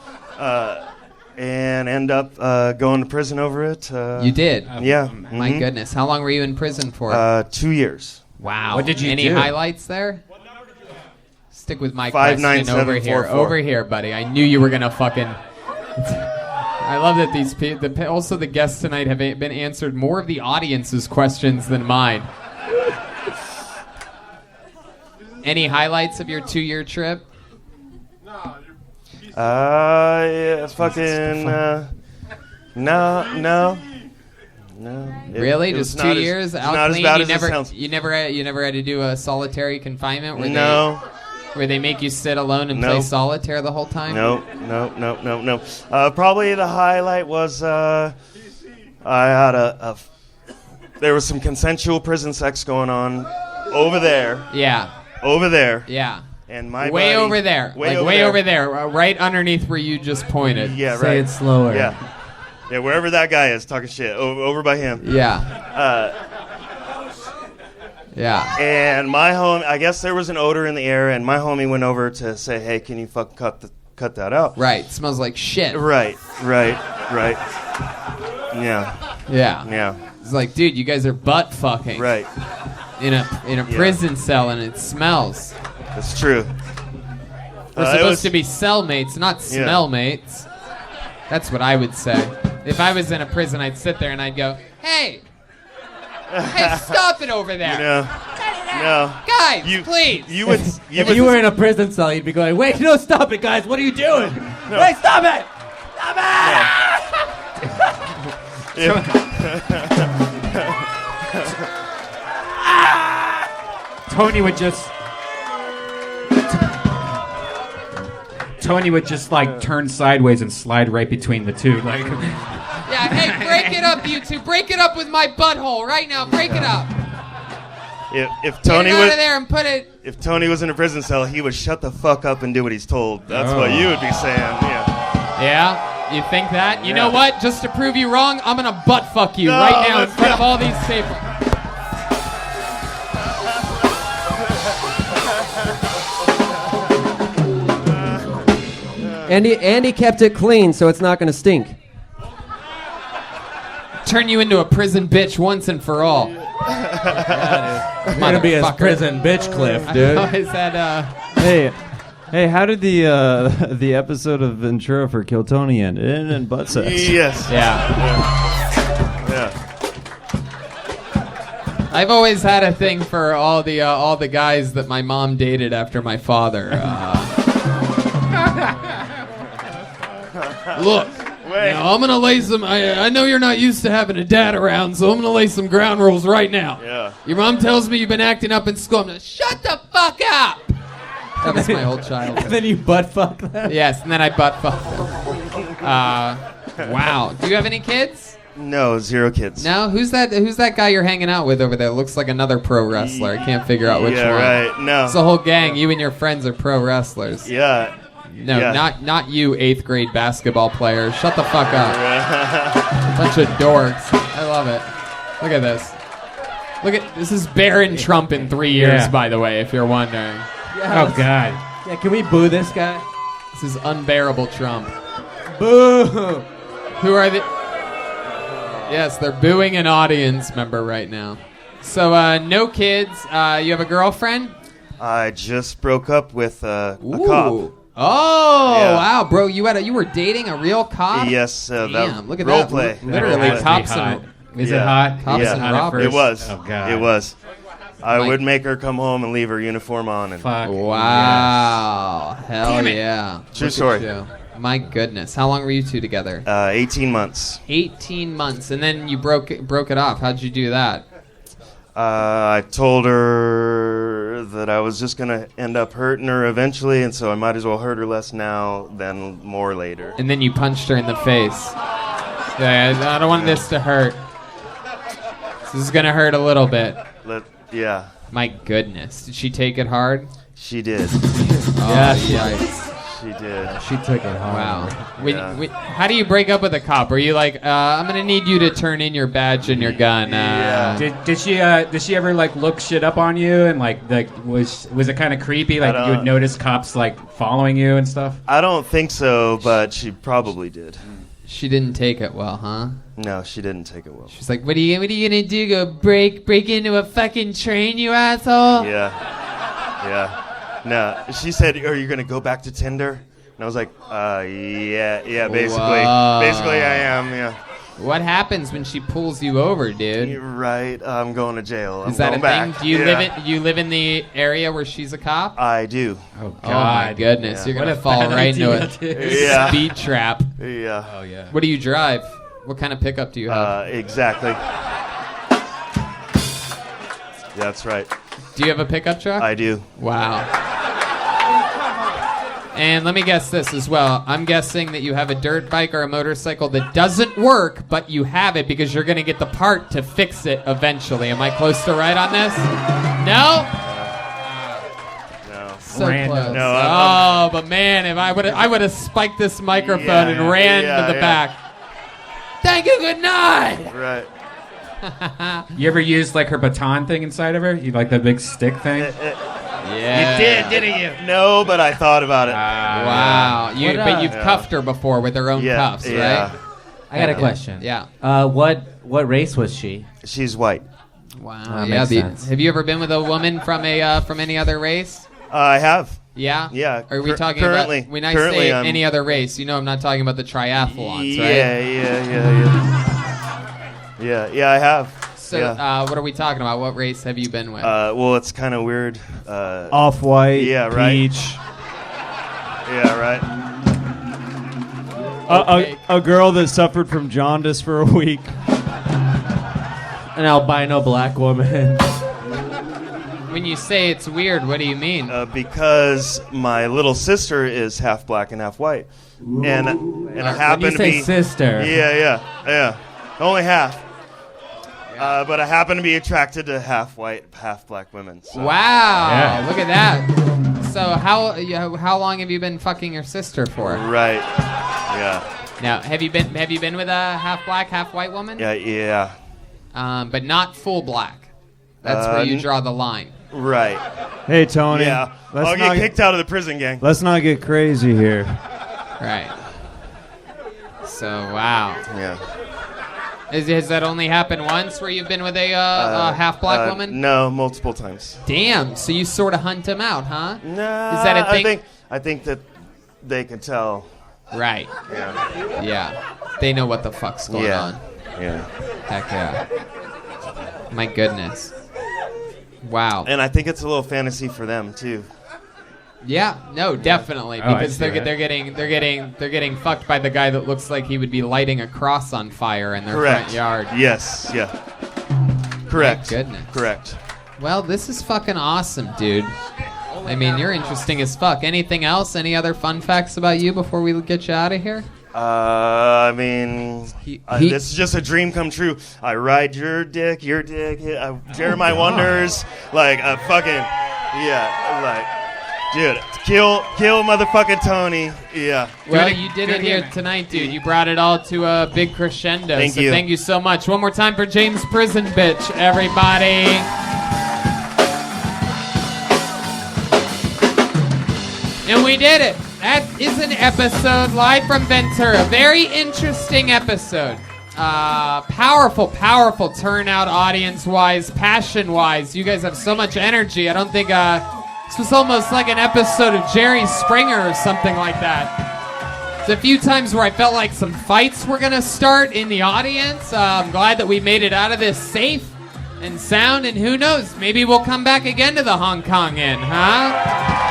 and end up going to prison over it.
You did.
Yeah.
My goodness, how long were you in prison for?
2 years.
Wow.
What did you
Any
do?
highlights there? Stick with my
5,
question
9, 7,
over here.
4, 4.
Over here, buddy. I knew you were gonna fucking. I love that these also the guests tonight have been answered more of the audience's questions than mine. Any highlights of your 2-year trip?
Yeah, fucking, no. No.
Really?
It was
Just
not
2
as-
years
it's
out
not as
clean?
bad
You
as it
never,
sounds.
you never had to do a solitary confinement where
No.
where they make you sit alone and play
Nope.
solitaire the whole time?
No. Probably the highlight was I had there was some consensual prison sex going on over there.
Yeah.
Over there.
Yeah.
And my
way
buddy-
over there,
way
way
over
over there, right underneath where you just pointed.
Yeah,
Say
right.
it slower.
Yeah. Yeah, wherever that guy is talking shit, over by him.
Yeah. Yeah.
And my homie, I guess there was an odor in the air, and my homie went over to say, "Hey, can you fucking cut that out?"
Right. Smells like shit.
Right. Yeah.
Yeah. It's like, dude, you guys are butt fucking.
Right.
In a
Yeah.
prison cell, and it smells.
That's true.
We're
It
supposed
was-
to be cellmates, not
Yeah.
smell mates. That's what I would say. If I was in a prison, I'd sit there and I'd go, "Hey, stop it over there,
No.
guys, please."
You would.
If you were in a prison cell, you'd be going, "Wait, no, stop it, guys! What are you doing? Wait, stop it! Stop
Tony would just. Tony would just like turn sideways and slide right between the two. Like,
Yeah, hey, break it up, you two. Break it up with my butthole right now. Break it up.
If Tony
Get it out
was
of there and put it.
if Tony was in a prison cell, he would shut the fuck up and do what he's told. That's what you would be saying. Yeah.
Yeah, you think that? You
Yeah.
know what? Just to prove you wrong, I'm gonna butt fuck you
No,
right now in
let's
front
go.
of all these people.
Andy kept it clean, so it's not going to stink.
Turn you into a prison bitch once and for all.
It's gonna be his
Motherfucker.
prison bitch cliff, dude.
Is that
Hey, how did the episode of Ventura for Kill Tony end? It ended in butt sex.
Yes.
Yeah. I've always had a thing for all the guys that my mom dated after my father. Look, now I'm gonna lay some. I know you're not used to having a dad around, so I'm gonna lay some ground rules right now.
Yeah.
Your mom tells me you've been acting up in school. I'm gonna shut the fuck up. That was my whole childhood.
And then you butt fuck them.
Yes, and then I butt fucked them. Wow. Do you have any kids?
No, 0 kids.
No. Who's that guy you're hanging out with over there? Looks like another pro wrestler. I can't figure out which
Yeah,
one.
right. No.
It's the whole gang. You and your friends are pro wrestlers.
Yeah.
No,
Yeah.
not you, 8th grade basketball players. Shut the fuck up. Bunch of dorks. I love it. Look at this. This is Barron Trump in 3 years,
Yeah.
by the way, if you're wondering.
oh God.
Yeah, can we boo this guy?
This is unbearable Trump.
Boo!
Who are the? Yes, they're booing an audience member right now. So, no kids. You have a girlfriend?
I just broke up with a cop.
Oh,
Yeah.
wow, bro! You were dating a real cop?
Yes,
Damn,
that
look at
role
that.
play.
Literally,
Role play.
cops and
Is it hot?
Cops
Yeah.
and
Hot at
robbers.
It was.
Oh, God.
It was. I
Mike.
would make her come home and leave her uniform on. And
Fuck.
Wow! Hell
Damn it.
yeah!
True
Look at
story.
you. My goodness, how long were you two together?
18 months.
18 months, and then you broke it off. How'd you do that?
I told her that I was just gonna end up hurting her eventually, and so I might as well hurt her less now than more later.
And then you punched her in the face. Yeah, I don't want this to hurt. This is gonna hurt a little bit.
Yeah.
My goodness, did she take it hard?
She did.
Yeah, right.
She did.
She took it hard.
Wow. How do you break up with a cop? Are you like, I'm gonna need you to turn in your badge and your gun?
Did she ever like look shit up on you and like was it kind of creepy? Like you would notice cops like following you and stuff?
I don't think so, but she probably did.
She didn't take it well, huh?
No, she didn't take it well.
She's like, what are you gonna do? Go break into a fucking train, you asshole?
Yeah. No, she said, "Are you gonna go back to Tinder?" And I was like, yeah, basically,
Whoa.
basically I am, yeah.
What happens when she pulls you over, dude?
You're right, I'm going to jail. I'm
Is that
going
a
back.
thing? Do you
Yeah.
live in the area where she's a cop?
I do.
Oh
God! Oh my goodness!
Yeah.
You're gonna
What a
fall
bad
right into
idea,
a
dude.
Yeah.
speed trap.
Yeah.
Oh yeah.
What do you drive? What kind of pickup do you have?
Exactly. That's right.
Do you have a pickup truck?
I do.
Wow. And let me guess this as well. I'm guessing that you have a dirt bike or a motorcycle that doesn't work, but you have it because you're going to get the part to fix it eventually. Am I close to right on this? No?
No.
So
Random.
close.
No,
but man, if I would have spiked this microphone and ran to the back. Thank you, good night.
Right.
You ever used like her baton thing inside of her? You like the big stick thing?
Yeah.
You did, didn't you? No, but I thought about it.
Wow. But you've cuffed her before with her own cuffs, right?
I got a question.
Yeah.
What race was she?
She's white.
Wow.
Makes sense.
Have you ever been with a woman from any other race?
I have.
Yeah?
Yeah.
Are we talking
currently,
about, when I
currently
say
I'm,
any other race, you know I'm not talking about the triathlons, right?
Yeah, I have.
So,
yeah.
what are we talking about? What race have you been with?
Well, it's kind of weird.
Off-white,
yeah, right.
peach.
Yeah, right.
A girl that suffered from jaundice for a week.
An albino black woman.
When you say it's weird, what do you mean?
Because my little sister is half black and half white, and I happen
When you
to
say
be
sister.
Yeah. Only half. But I happen to be attracted to half white, half black women. So.
Wow! Look at that. So how long have you been fucking your sister for?
Right. Yeah.
Now, have you been with a half black, half white woman?
Yeah.
But not full black. That's where you draw the line.
Right.
Hey, Tony.
Yeah. I'll get kicked out of the prison gang.
Let's not get crazy here.
Right. So wow.
Yeah.
Has that only happened once where you've been with a half black woman?
No, multiple times.
Damn. So you sort of hunt them out, huh?
Nah,
Is that a thing?
I think that they can tell.
Right.
Yeah.
Yeah. They know what the fuck's going on.
Yeah.
Heck yeah. My goodness. Wow.
And I think it's a little fantasy for them too.
Yeah, no, definitely,
Oh,
because they're getting fucked by the guy that looks like he would be lighting a cross on fire in their front yard.
Yes. Yeah. Correct.
My goodness.
Correct.
Well, this is fucking awesome, dude. I mean, you're interesting as fuck. Anything else? Any other fun facts about you before we get you out of here?
I mean, this is just a dream come true. I ride your dick, Jeremiah Wonders, dude, kill motherfucking Tony. Yeah.
Well, you did it here tonight, dude. You brought it all to a big crescendo.
Thank you.
Thank you so much. One more time for James Prison Bitch, everybody. And we did it. That is an episode live from Ventura. Very interesting episode. Powerful turnout audience-wise, passion-wise. You guys have so much energy. I don't think this was almost like an episode of Jerry Springer or something like that. There's a few times where I felt like some fights were going to start in the audience. I'm glad that we made it out of this safe and sound, and who knows, maybe we'll come back again to the Hong Kong Inn, huh?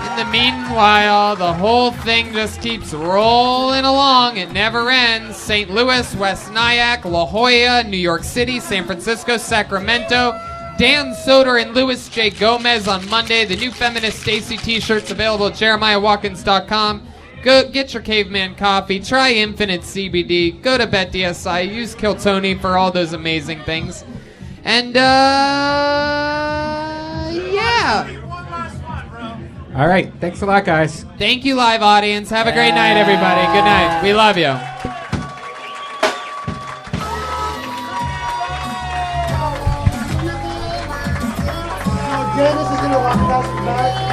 In the meanwhile, the whole thing just keeps rolling along. It never ends. St. Louis, West Nyack, La Jolla, New York City, San Francisco, Sacramento, Dan Soder and Louis J. Gomez on Monday. The new Feminist Stacy t-shirts available at JeremiahWatkins.com. Go get your caveman coffee. Try Infinite CBD. Go to BetDSI. Use Kill Tony for all those amazing things. And, yeah.
All right. Thanks a lot, guys.
Thank you, live audience. Have a great night, everybody. Good night. We love you.
Dennis is going to walk past the back.